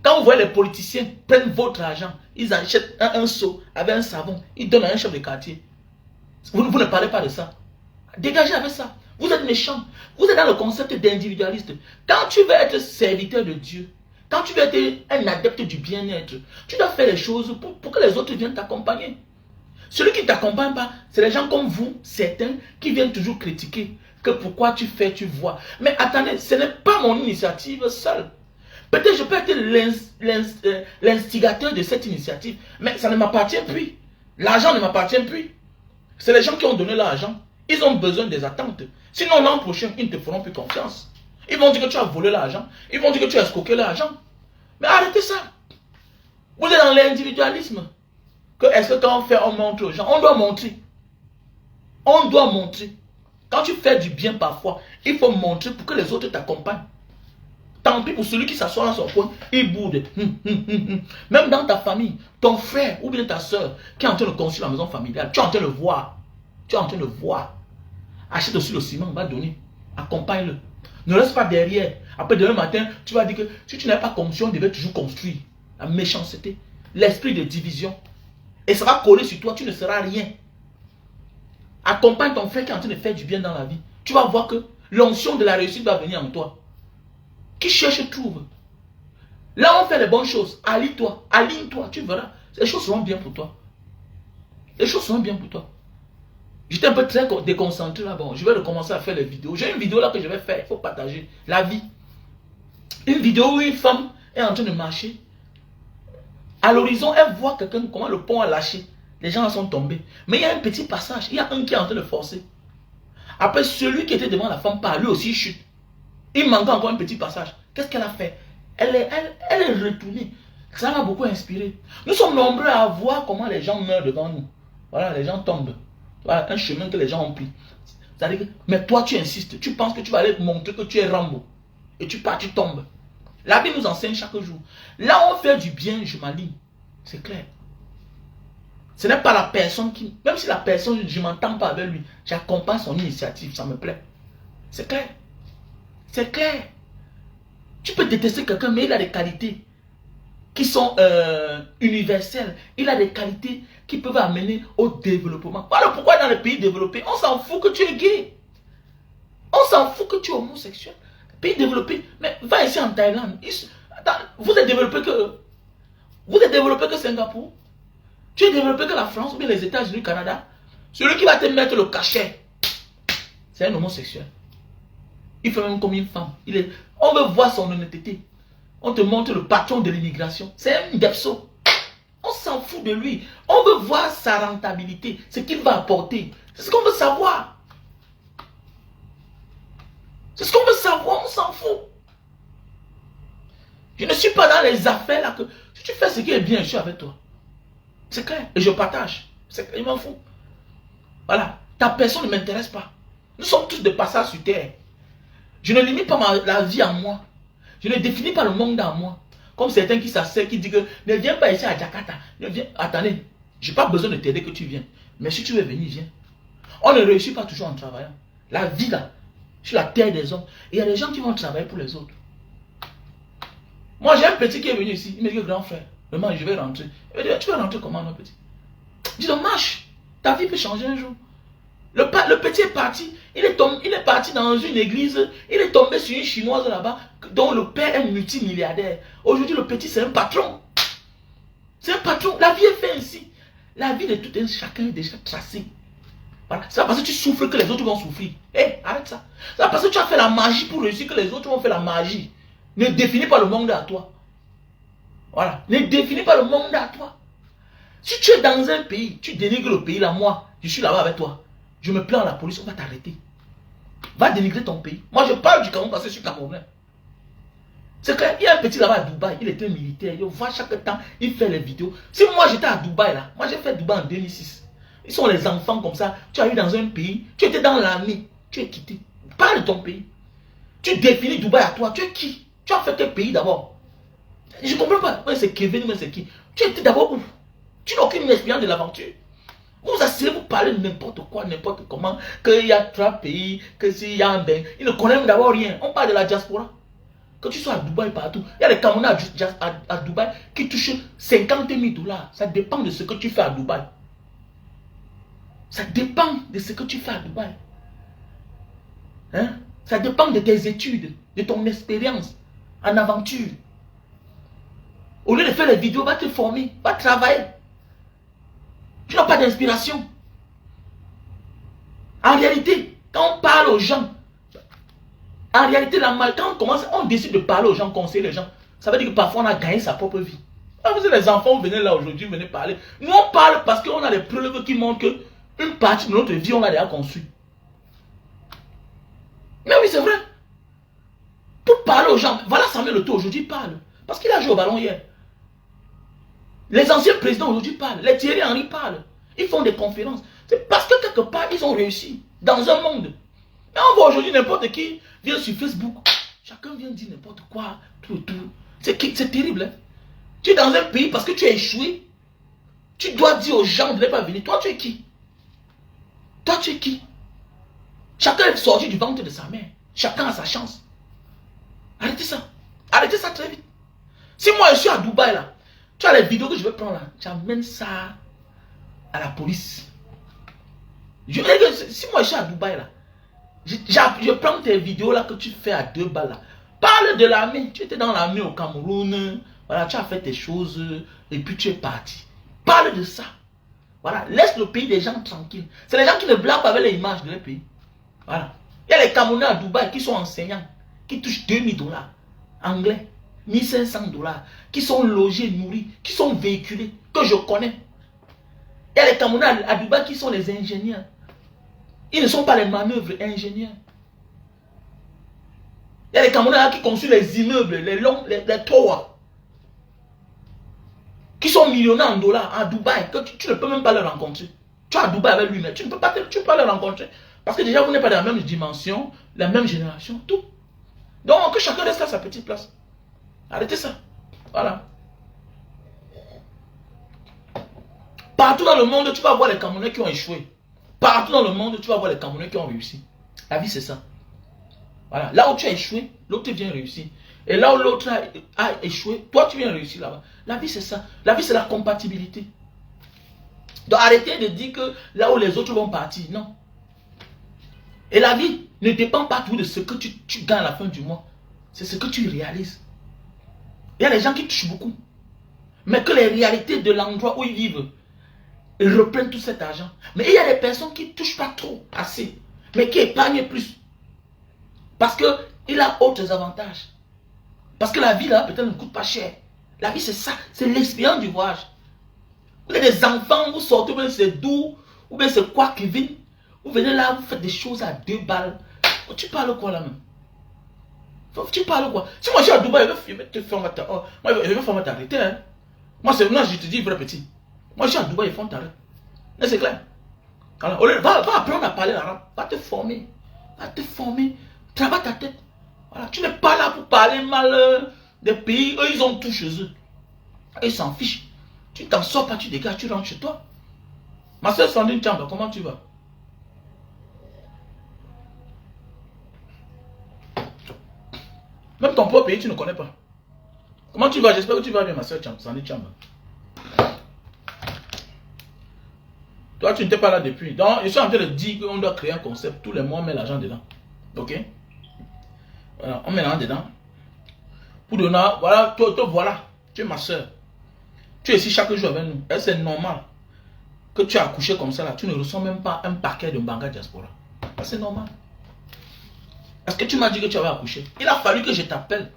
Quand vous voyez les politiciens prennent votre argent, ils achètent un seau avec un savon, ils donnent à un chef de quartier. Vous ne parlez pas de ça. Dégagez avec ça. Vous êtes méchant. Vous êtes dans le concept d'individualiste. Quand tu veux être serviteur de Dieu, quand tu veux être un adepte du bien-être, tu dois faire les choses pour que les autres viennent t'accompagner. Celui qui ne t'accompagne pas, c'est les gens comme vous, certains, qui viennent toujours critiquer que pourquoi tu fais, tu vois. Mais attendez, ce n'est pas mon initiative seule. Peut-être je peux être l'instigateur de cette initiative, mais ça ne m'appartient plus. L'argent ne m'appartient plus. C'est les gens qui ont donné l'argent. Ils ont besoin des attentes. Sinon, l'an prochain, ils ne te feront plus confiance. Ils vont dire que tu as volé l'argent. Ils vont dire que tu as escroqué l'argent. Mais arrêtez ça. Vous êtes dans l'individualisme. Est-ce que quand on fait, on montre aux gens? On doit montrer. On doit montrer. Quand tu fais du bien parfois, il faut montrer pour que les autres t'accompagnent. Tant pis pour celui qui s'assoit dans son coin, il boude. Même dans ta famille, ton frère ou bien ta soeur qui est en train de construire la maison familiale, tu es en train de le voir. Tu es en train de voir. Achète aussi le ciment, va donner. Accompagne-le. Ne reste pas derrière. Après demain matin, tu vas dire que si tu n'avais pas construit, on devait toujours construire. La méchanceté, l'esprit de division. Et ça va coller sur toi, tu ne seras rien. Accompagne ton frère qui est en train de faire du bien dans la vie. Tu vas voir que l'onction de la réussite va venir en toi. Qui cherche trouve. Là, on fait les bonnes choses. Aligne-toi, tu verras. Les choses seront bien pour toi. Les choses seront bien pour toi. J'étais un peu très déconcentré là. Bon, je vais recommencer à faire les vidéos. J'ai une vidéo là que je vais faire. Il faut partager. La vie. Une vidéo où une femme est en train de marcher. À l'horizon, elle voit quelqu'un, comment le pont a lâché. Les gens sont tombés. Mais il y a un petit passage. Il y a un qui est en train de forcer. Après, celui qui était devant la femme part. Lui aussi il chute. Il manque encore un petit passage. Qu'est-ce qu'elle a fait? Elle est retournée. Ça m'a beaucoup inspiré. Nous sommes nombreux à voir comment les gens meurent devant nous. Voilà, les gens tombent. Voilà, un chemin que les gens ont pris. Mais toi, tu insistes. Tu penses que tu vas aller montrer que tu es Rambo. Et tu pars, tu tombes. La Bible nous enseigne chaque jour. Là où on fait du bien, je m'aligne. C'est clair. Ce n'est pas la personne qui... Même si la personne, je ne m'entends pas avec lui, j'accompagne son initiative, ça me plaît. C'est clair. C'est clair. Tu peux détester quelqu'un, mais il a des qualités qui sont universelles. Il a des qualités qui peuvent amener au développement. Voilà pourquoi dans les pays développés, on s'en fout que tu es gay. On s'en fout que tu es homosexuel. Pays développés, mais va ici en Thaïlande. Vous êtes développé que Singapour. Tu es développé que la France ou bien les États-Unis, le Canada. Celui qui va te mettre le cachet, c'est un homosexuel. Il fait même comme une femme. On veut voir son honnêteté. On te montre le patron de l'immigration. C'est un depso. On s'en fout de lui. On veut voir sa rentabilité, ce qu'il va apporter. C'est ce qu'on veut savoir. C'est ce qu'on veut savoir, on s'en fout. Je ne suis pas dans les affaires là que... Si tu fais ce qui est bien, je suis avec toi. C'est clair. Et je partage. Il m'en fout. Voilà. Ta personne ne m'intéresse pas. Nous sommes tous de passage sur terre. Je ne limite pas la vie à moi. Je ne définis pas le monde à moi. Comme certains qui s'asseyent, qui disent que ne viens pas ici à Jakarta. Attendez, je n'ai pas besoin de t'aider que tu viennes. Mais si tu veux venir, viens. On ne réussit pas toujours en travaillant. La vie là, sur la terre des hommes. Et il y a des gens qui vont travailler pour les autres. Moi, j'ai un petit qui est venu ici. Il me dit, grand frère, maman, je vais rentrer. Il me dit, tu vas rentrer comment, mon petit? Je dis, marche. Ta vie peut changer un jour. Le petit est parti. Il est parti dans une église. Il est tombé sur une chinoise là-bas, dont le père est multimilliardaire. Aujourd'hui, le petit, c'est un patron. C'est un patron. La vie est faite ainsi. La vie de tout un chacun est déjà tracée. Voilà. C'est parce que tu souffres que les autres vont souffrir. Hé, arrête ça. C'est parce que tu as fait la magie pour réussir que les autres vont faire la magie. Ne définis pas le monde à toi. Voilà. Ne définis pas le monde à toi. Si tu es dans un pays, tu dénigres le pays là, moi, je suis là-bas avec toi. Je me plains à la police, on va t'arrêter. Va dénigrer ton pays. Moi, je parle du Cameroun parce que je suis Camerounais. C'est clair, il y a un petit là-bas à Dubaï, il était militaire, il voit chaque temps, il fait les vidéos. Si moi j'étais à Dubaï là, moi j'ai fait Dubaï en 2006. Ils sont les enfants comme ça, tu as eu dans un pays, tu étais dans l'armée, tu es quitté. Parle de ton pays. Tu définis Dubaï à toi, tu es qui? Tu as fait quel pays d'abord? Je ne comprends pas. Ouais, c'est Kevin, mais c'est qui? Tu étais d'abord où? Tu n'as aucune expérience de l'aventure. Vous asseyez, vous parlez de n'importe quoi, n'importe comment, qu'il y a 3 pays, que s'il y a un bain. Ils ne connaissent d'abord rien. On parle de la diaspora. Que tu sois à Dubaï partout, il y a des Camerounais à Dubaï qui touchent 50 000 $. Ça dépend de ce que tu fais à Dubaï. Ça dépend de ce que tu fais à Dubaï. Hein? Ça dépend de tes études, de ton expérience en aventure. Au lieu de faire les vidéos, va te former, va travailler. Tu n'as pas d'inspiration. En réalité, quand on parle aux gens, en réalité, quand on décide de parler aux gens, conseiller les gens, ça veut dire que parfois on a gagné sa propre vie. Ah, vous êtes les enfants, vous venez là aujourd'hui, vous venez parler. Nous on parle parce qu'on a des preuves qui montrent qu'une partie de notre vie, on l'a déjà construit. Mais oui, c'est vrai. Pour parler aux gens, voilà Samuel Eto'o aujourd'hui parle. Parce qu'il a joué au ballon hier. Les anciens présidents aujourd'hui parlent. Les Thierry Henry parlent. Ils font des conférences. C'est parce que quelque part, ils ont réussi dans un monde. Mais on voit aujourd'hui n'importe qui vient sur Facebook. Chacun vient dire n'importe quoi. Tout. C'est terrible. Hein? Tu es dans un pays parce que tu as échoué. Tu dois dire aux gens de ne pas venir. Toi, tu es qui? Toi, tu es qui? Chacun est sorti du ventre de sa mère. Chacun a sa chance. Arrêtez ça. Arrêtez ça très vite. Si moi je suis à Dubaï là, tu as les vidéos que je vais prendre là, tu amènes ça à la police. Si moi je suis à Dubaï là, je prends tes vidéos là que tu fais à 2 balles là. Parle de l'armée. Tu étais dans l'armée au Cameroun. Voilà, tu as fait tes choses et puis tu es parti. Parle de ça. Voilà, laisse le pays des gens tranquilles. C'est les gens qui ne blaguent pas avec les images de leur pays. Voilà. Il y a les Camerounais à Dubaï qui sont enseignants, qui touchent 2000 $. Anglais, 1500 $. Qui sont logés, nourris, qui sont véhiculés, que je connais. Il y a les Camerounais à Dubaï qui sont les ingénieurs. Ils ne sont pas les manœuvres ingénieurs. Il y a les Camerounais qui construisent les immeubles, les tours. Qui sont millionnaires en dollars à Dubaï, que tu ne peux même pas les rencontrer. Tu es à Dubaï avec lui, mais tu ne peux pas les rencontrer. Parce que déjà, vous n'êtes pas dans la même dimension, la même génération, tout. Donc, que chacun reste à sa petite place. Arrêtez ça. Voilà. Partout dans le monde, tu vas voir les Camerounais qui ont échoué. Partout dans le monde, tu vas voir les Camerounais qui ont réussi. La vie, c'est ça. Voilà. Là où tu as échoué, l'autre vient réussir. Et là où l'autre a échoué, toi, tu viens réussir là-bas. La vie, c'est ça. La vie, c'est la compatibilité. Donc, arrêtez de dire que là où les autres vont partir. Non. Et la vie ne dépend pas tout de ce que tu gagnes à la fin du mois. C'est ce que tu réalises. Il y a des gens qui touchent beaucoup. Mais que les réalités de l'endroit où ils vivent, ils reprennent tout cet argent. Mais il y a des personnes qui ne touchent pas trop, assez. Mais qui épargnent plus. Parce qu'il a autres avantages. Parce que la vie là, peut-être ne coûte pas cher. La vie, c'est ça. C'est l'expérience du voyage. Vous avez des enfants, vous sortez, ou bien c'est doux, ou bien c'est quoi, Kevin. Vous venez là, vous faites des choses à 2 balles. Tu parles quoi là même? Tu parles quoi? Si moi je suis à Dubaï, je vais te faire t'arrêter. Hein? Moi, je te dis, vrai petit. Moi je suis à Dubaï, ils font t'arrêter. C'est clair. Alors, va apprendre à parler l'arabe. Va te former. Va te former. Travaille ta tête. Voilà. Tu n'es pas là pour parler mal des pays. Eux, ils ont tout chez eux. Ils s'en fichent. Tu t'en sors pas, tu dégages, tu rentres chez toi. Ma soeur Sandrine Tchamba, comment tu vas? Même ton propre pays, tu ne connais pas. Comment tu vas? J'espère que tu vas bien, ma soeur Sandy Chamba. Toi, tu n'étais pas là depuis. Donc, je suis en train de dire qu'on doit créer un concept. Tous les mois, on met l'argent dedans. Ok? Voilà, on met l'argent dedans. Pour donner, voilà, toi, voilà. Tu es ma soeur. Tu es ici chaque jour avec nous. Et c'est normal que tu as accouché comme ça là. Tu ne reçois même pas un paquet de Mbanga Diaspora. C'est normal. Est-ce que tu m'as dit que tu avais accouché? Il a fallu que je t'appelle.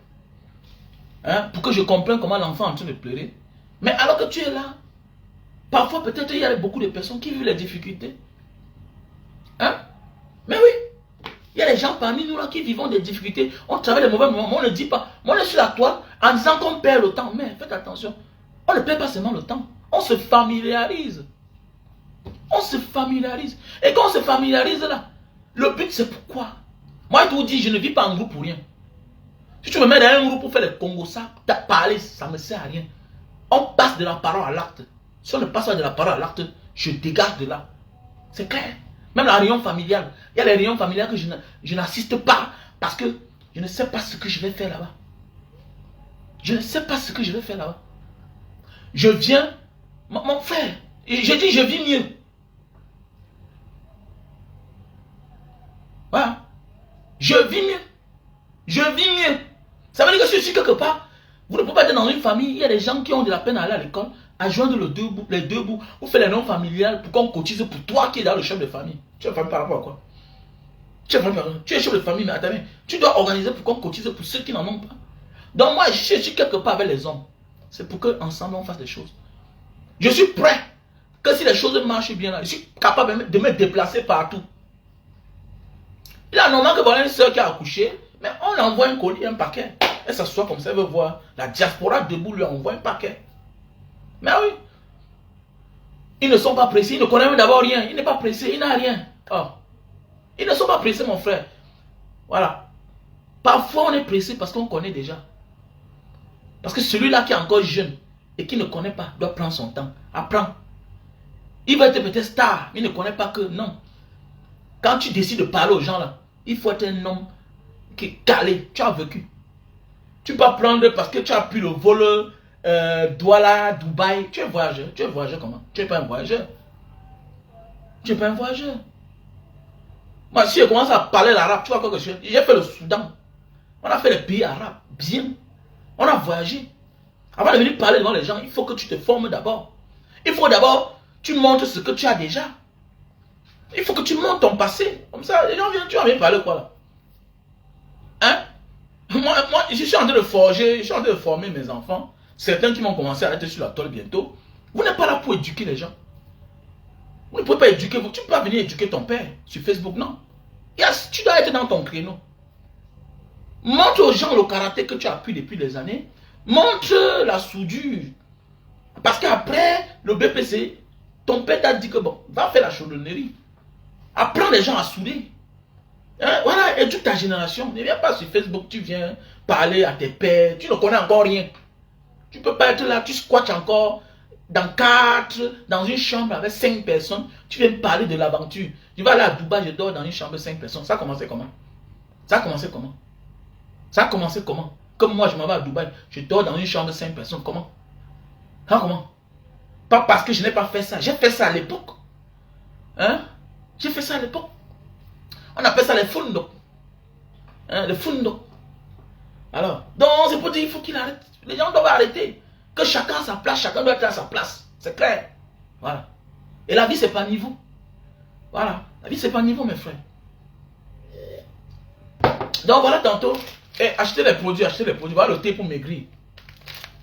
Hein, pour que je comprenne comment l'enfant est en train de pleurer. Mais alors que tu es là, parfois peut-être il y a beaucoup de personnes qui vivent les difficultés. Hein? Mais oui, il y a des gens parmi nous là qui vivent des difficultés. On travaille les mauvais moments, on ne dit pas. Moi, on est sur la toile en disant qu'on perd le temps. Mais faites attention, on ne perd pas seulement le temps. On se familiarise. On se familiarise. Et quand on se familiarise là, le but c'est pourquoi. Moi, je te dis, je ne vis pas en groupe pour rien. Si tu me mets dans un groupe pour faire les Congo, ça, parler, ça ne me sert à rien. On passe de la parole à l'acte. Si on ne passe pas de la parole à l'acte, je dégage de là. C'est clair. Même la réunion familiale. Il y a les réunions familiales que je n'assiste pas parce que je ne sais pas ce que je vais faire là-bas. Je ne sais pas ce que je vais faire là-bas. Je viens, mon frère, et je dis je vis mieux. Voilà. Je vis mieux. Je vis mieux. Ça veut dire que si je suis quelque part, vous ne pouvez pas être dans une famille, il y a des gens qui ont de la peine à aller à l'école, à joindre les deux bouts, vous faites les noms familiales pour qu'on cotise pour toi qui es dans le chef de famille. Tu es famille par rapport à quoi? Tu es chef de famille, mais attendez, tu dois organiser pour qu'on cotise pour ceux qui n'en ont pas. Donc moi, je suis quelque part avec les hommes. C'est pour qu'ensemble on fasse des choses. Je suis prêt que si les choses marchent bien là, je suis capable de me déplacer partout. Il est normal que voilà une soeur qui a accouché, mais on envoie un colis, un paquet. Elle s'assoit comme ça, elle veut voir la diaspora debout, lui envoie un paquet. Mais oui. Ils ne sont pas pressés, ils ne connaissent même d'abord rien. Il n'est pas pressé, il n'a rien. Oh. Ils ne sont pas pressés, mon frère. Voilà. Parfois, on est pressé parce qu'on connaît déjà. Parce que celui-là qui est encore jeune et qui ne connaît pas doit prendre son temps. Apprends. Il va être peut-être star, il ne connaît pas que non. Quand tu décides de parler aux gens là, il faut être un homme qui est calé. Tu as vécu. Tu peux pas prendre parce que tu as pris le vol Douala, Dubaï. Tu es voyageur. Tu es voyageur comment? Tu n'es pas un voyageur. Tu n'es pas un voyageur. Moi, si je commence à parler l'arabe, tu vois quoi que j'ai fait le Soudan. On a fait les pays arabes. Bien. On a voyagé. Avant de venir parler devant les gens, il faut que tu te formes d'abord. Il faut d'abord, tu montres ce que tu as déjà. Il faut que tu montres ton passé. Comme ça, les gens viennent, tu vas venir parler quoi là? Hein? Moi, je suis en train de forger, je suis en train de former mes enfants. Certains qui vont commencer à être sur la toile bientôt. Vous n'êtes pas là pour éduquer les gens. Vous ne pouvez pas éduquer, tu ne peux pas venir éduquer ton père sur Facebook, non. Yes, tu dois être dans ton créneau. Montre aux gens le karaté que tu as appris depuis des années. Montre la soudure. Parce qu'après le BPC, ton père t'a dit que bon, va faire la chaudronnerie. Apprends les gens à souder. Hein? Voilà, éduque ta génération. Ne viens pas sur Facebook, tu viens parler à tes pères. Tu ne connais encore rien. Tu ne peux pas être là, tu squattes encore dans une chambre avec 5 personnes. Tu viens parler de l'aventure. Tu vas aller à Dubaï, je dors dans une chambre de 5 personnes. Ça a commencé comment? Ça a commencé comment? Ça a commencé comment? Comme moi, je m'en vais à Dubaï, je dors dans une chambre de 5 personnes. Comment? Ça comment? Pas parce que je n'ai pas fait ça. J'ai fait ça à l'époque. Hein? J'ai fait ça à l'époque. On appelle ça les fundo. Hein, les fundo. Alors, donc c'est pour dire qu'il faut qu'il arrête. Les gens doivent arrêter. Que chacun a sa place, chacun doit être à sa place. C'est clair. Voilà. Et la vie, c'est pas niveau. Voilà. La vie, c'est pas niveau, mes frères. Donc voilà tantôt. Achetez les produits, Voilà le thé pour maigrir.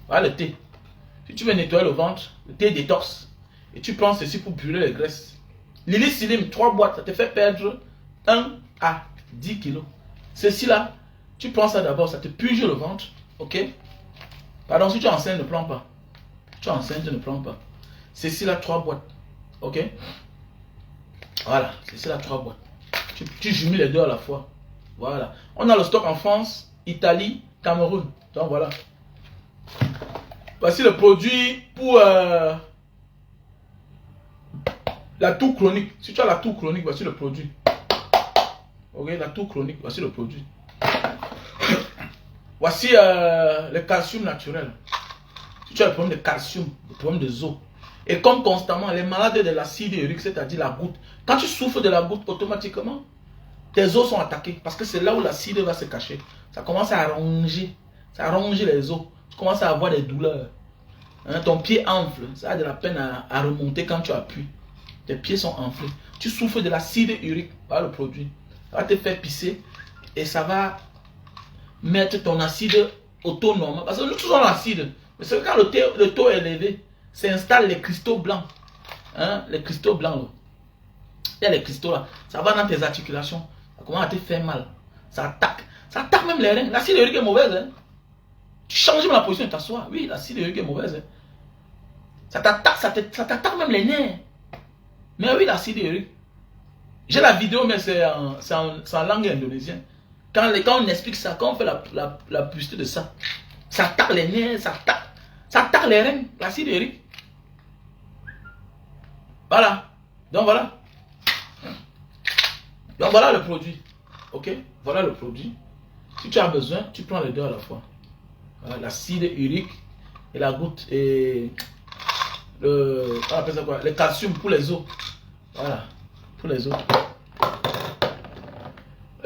Voilà le thé. Si tu veux nettoyer le ventre, le thé détox. Et tu prends ceci pour brûler les graisses. Lily Slim, 3 boîtes, ça te fait perdre 1 à 10 kilos. Ceci là, tu prends ça d'abord, ça te purge le ventre. Ok? Pardon, si tu es enceinte, ne prends pas. Tu es enceinte, ne prends pas. Ceci là, 3 boîtes. Ok? Voilà, ceci là, 3 boîtes. Tu jumeles les deux à la fois. Voilà. On a le stock en France, Italie, Cameroun. Donc voilà. Voici le produit pour la toux chronique. Si tu as la toux chronique, voici le produit. Ok, la toux chronique, voici le produit. Voici le calcium naturel. Si tu as le problème de calcium, le problème de os, et comme constamment, les malades de l'acide urique, c'est-à-dire la goutte, quand tu souffres de la goutte, automatiquement, tes os sont attaqués. Parce que c'est là où l'acide va se cacher. Ça commence à ronger. Ça ronge les os. Tu commences à avoir des douleurs. Hein, ton pied enfle. Ça a de la peine à remonter quand tu appuies. Tes pieds sont enflés. Tu souffres de l'acide urique. Voilà le produit. Ça va te faire pisser. Et ça va mettre ton acide au taux normal. Parce que nous tous avons l'acide. Mais c'est quand le taux est élevé, s'installent les cristaux blancs. Hein, les cristaux blancs. Là. Il y a les cristaux là. Ça va dans tes articulations. Ça commence à te faire mal. Ça attaque. Ça attaque même les reins. L'acide urique est mauvaise. Hein. Tu changes même la position de t'asseoir. Oui, l'acide urique est mauvaise. Hein. Ça t'attaque même les nerfs. Mais oui, l'acide urique. J'ai la vidéo, mais c'est en langue indonésienne. Quand on explique ça, quand on fait la publicité de ça, ça attaque les nerfs, ça attaque les reins, l'acide urique. Voilà. Donc voilà. Donc voilà le produit. Ok? Voilà le produit. Si tu as besoin, tu prends les deux à la fois. Voilà, l'acide urique et la goutte et on appelle ça quoi? Le calcium pour les os. Voilà. Pour les os.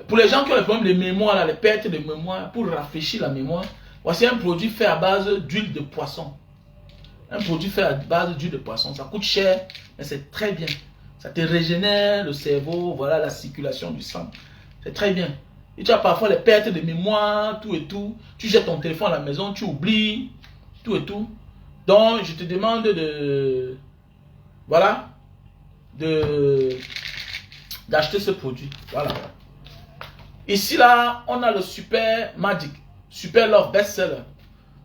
Pour les gens qui ont les problèmes de mémoire, là, les pertes de mémoire, pour rafraîchir la mémoire, voici un produit fait à base d'huile de poisson. Un produit fait à base d'huile de poisson. Ça coûte cher, mais c'est très bien. Ça te régénère le cerveau, voilà la circulation du sang. C'est très bien. Et tu as parfois les pertes de mémoire, tout et tout. Tu jettes ton téléphone à la maison, tu oublies, tout et tout. Donc, je te demande de... Voilà. D'acheter ce produit. Voilà. Ici, là, on a le Super Magic. Super Love Best-Seller.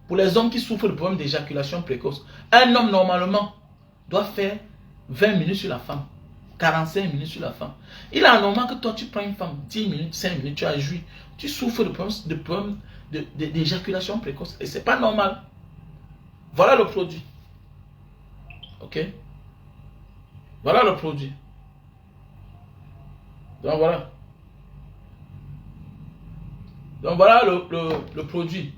Pour les hommes qui souffrent de problèmes d'éjaculation précoce. Un homme, normalement, doit faire 20 minutes sur la femme. 45 minutes sur la femme. Il est anormal que toi, tu prends une femme, 10 minutes, 5 minutes, tu as joui. Tu souffres de problèmes d'éjaculation précoce. Et c'est pas normal. Voilà le produit. Ok? Voilà le produit. Donc voilà. Donc voilà le produit.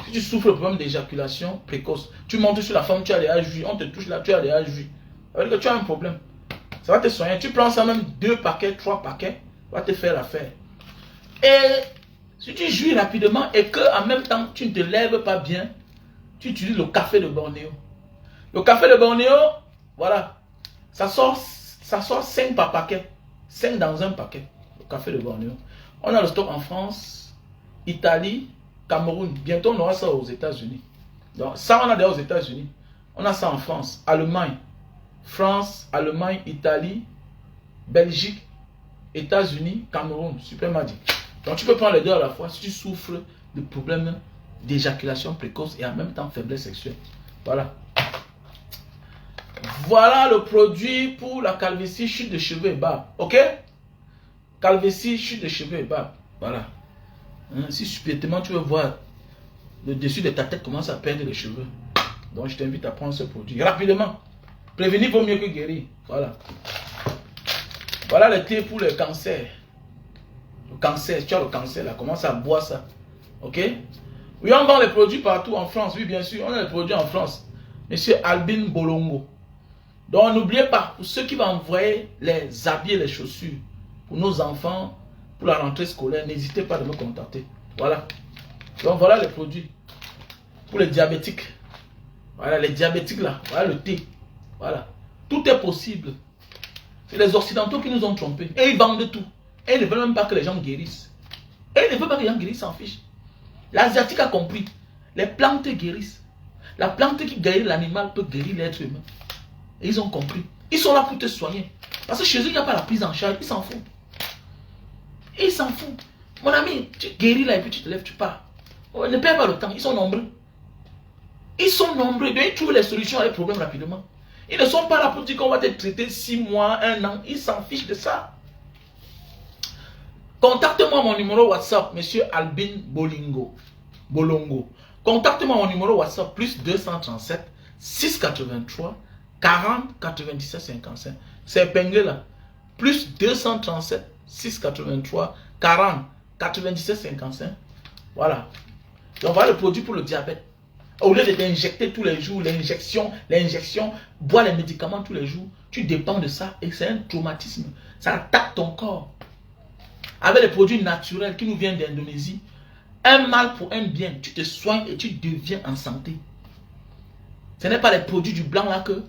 Si tu souffres de problème d'éjaculation précoce, tu montes sur la femme, tu as déjà joui. On te touche là, tu as déjà joui. Ça veut dire que tu as un problème. Ça va te soigner. Tu prends ça même 2 paquets, 3 paquets, ça va te faire l'affaire. Et si tu jouis rapidement et que en même temps tu ne te lèves pas bien, tu utilises le café de Bornéo. Le café de Bornéo, voilà, ça sort 5 par paquet. 5 dans un paquet. Le café de Bornéo. On a le stock en France, Italie, Cameroun. Bientôt on aura ça aux États-Unis. Donc ça on a déjà aux États-Unis. On a ça en France, Allemagne. France, Allemagne, Italie, Belgique, États-Unis, Cameroun, Super Magic. Donc tu peux prendre les deux à la fois si tu souffres de problèmes d'éjaculation précoce et en même temps faiblesse sexuelle. Voilà. Voilà le produit pour la calvitie, chute de cheveux et barbe. Ok? Calvitie, chute de cheveux et barbe. Voilà. Hein, si subitement tu veux voir le dessus de ta tête commence à perdre les cheveux. Donc je t'invite à prendre ce produit rapidement. Prévenir vaut mieux que guérir. Voilà. Voilà les clés pour le cancer. Le cancer, tu as le cancer là, commence à boire ça. Ok? Oui, on vend les produits partout en France. Oui, bien sûr, on a les produits en France. Monsieur Albin Bolongo. Donc n'oubliez pas, pour ceux qui vont envoyer les habits et les chaussures pour nos enfants, pour la rentrée scolaire, n'hésitez pas à me contacter. Voilà. Donc voilà les produits. Pour les diabétiques. Voilà les diabétiques là. Voilà le thé. Voilà. Tout est possible. C'est les Occidentaux qui nous ont trompés. Et ils vendent tout. Et ils ne veulent même pas que les gens guérissent. Et ils ne veulent pas que les gens guérissent, ils s'en fichent. L'Asiatique a compris. Les plantes guérissent. La plante qui guérit l'animal peut guérir l'être humain. Et ils ont compris. Ils sont là pour te soigner. Parce que chez eux, il n'y a pas la prise en charge. Ils s'en foutent. Ils s'en foutent. Mon ami, tu guéris là et puis tu te lèves, tu pars. Oh, ne perds pas le temps. Ils sont nombreux. Ils sont nombreux. Ils trouvent les solutions à les problèmes rapidement. Ils ne sont pas là pour dire qu'on va te traiter 6 mois, 1 an. Ils s'en fichent de ça. Contacte-moi mon numéro WhatsApp, monsieur Albin Bolongo. Contacte-moi mon numéro WhatsApp, plus 237 683 40 97 55. C'est épinglé là. Plus 237 683 40 97 55. Voilà. Donc voilà le produit pour le diabète. Au lieu de t'injecter tous les jours, l'injection, boire les médicaments tous les jours, tu dépends de ça et c'est un traumatisme. Ça attaque ton corps. Avec les produits naturels qui nous viennent d'Indonésie, un mal pour un bien, tu te soignes et tu deviens en santé. Ce n'est pas les produits du blanc là que,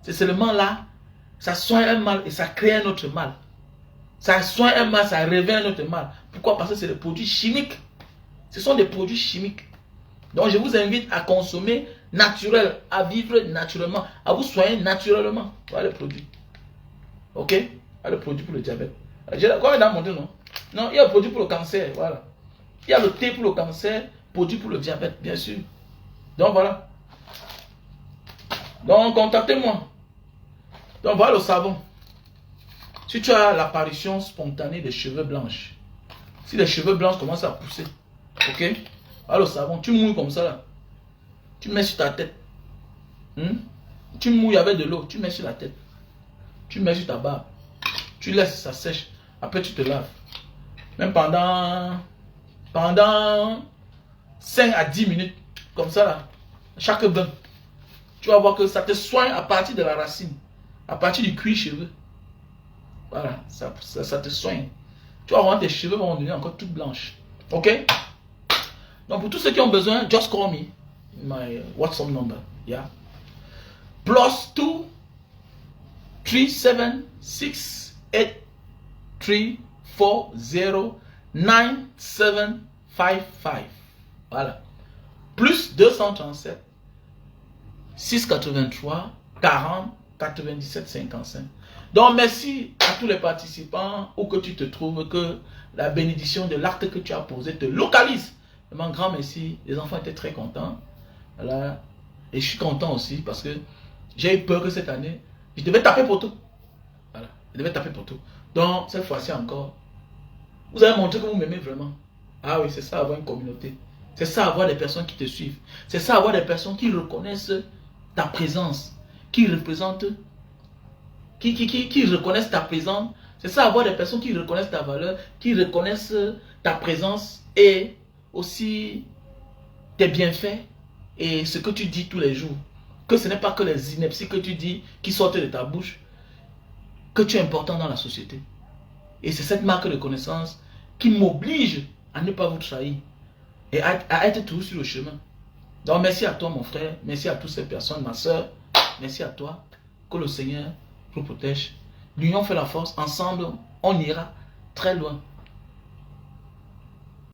c'est seulement là, ça soigne un mal et ça crée un autre mal. Ça soigne un mal, ça réveille un autre mal. Pourquoi? Parce que c'est des produits chimiques. Ce sont des produits chimiques. Donc je vous invite à consommer naturel, à vivre naturellement, à vous soigner naturellement. Voilà le produit. Ok? Voilà le produit pour le diabète. J'ai quoi dans mon dos, non? Non, il y a le produit pour le cancer, voilà. Il y a le thé pour le cancer, produit pour le diabète, bien sûr. Donc voilà. Donc contactez-moi. Donc voilà le savon. Si tu as l'apparition spontanée des cheveux blancs, si les cheveux blancs commencent à pousser, ok? Voilà le savon, tu mouilles comme ça là. Tu mets sur ta tête. Tu mouilles avec de l'eau, tu mets sur la tête. Tu mets sur ta barbe. Tu laisses ça sèche. Après tu te laves. Même pendant 5 à 10 minutes. Comme ça là. Chaque bain. Tu vas voir que ça te soigne à partir de la racine. À partir du cuir cheveux. Voilà. Ça te soigne. Tu vas voir tes cheveux vont devenir encore toutes blanches. Ok? Donc pour tous ceux qui ont besoin, just call me. My WhatsApp number. Yeah. +2 37683409755. Voilà. Plus 237 683 40 97 55. Donc merci à tous les participants où que tu te trouves, que la bénédiction de l'acte que tu as posé te localise. Un grand merci. Les enfants étaient très contents. Voilà. Et je suis content aussi parce que j'ai eu peur que cette année, je devais taper pour tout. Voilà. Je devais taper pour tout. Donc, cette fois-ci encore, vous avez montré que vous m'aimez vraiment. Ah oui, c'est ça avoir une communauté. C'est ça avoir des personnes qui te suivent. C'est ça avoir des personnes qui reconnaissent ta présence. Qui représentent, qui reconnaissent ta présence. C'est ça avoir des personnes qui reconnaissent ta valeur, qui reconnaissent ta présence et aussi tes bienfaits et ce que tu dis tous les jours. Que ce n'est pas que les inepties que tu dis qui sortent de ta bouche, que tu es important dans la société. Et c'est cette marque de connaissance qui m'oblige à ne pas vous trahir et à être toujours sur le chemin. Donc merci à toi mon frère, merci à toutes ces personnes, ma soeur, merci à toi. Que le Seigneur vous protège. L'union fait la force, ensemble on ira très loin.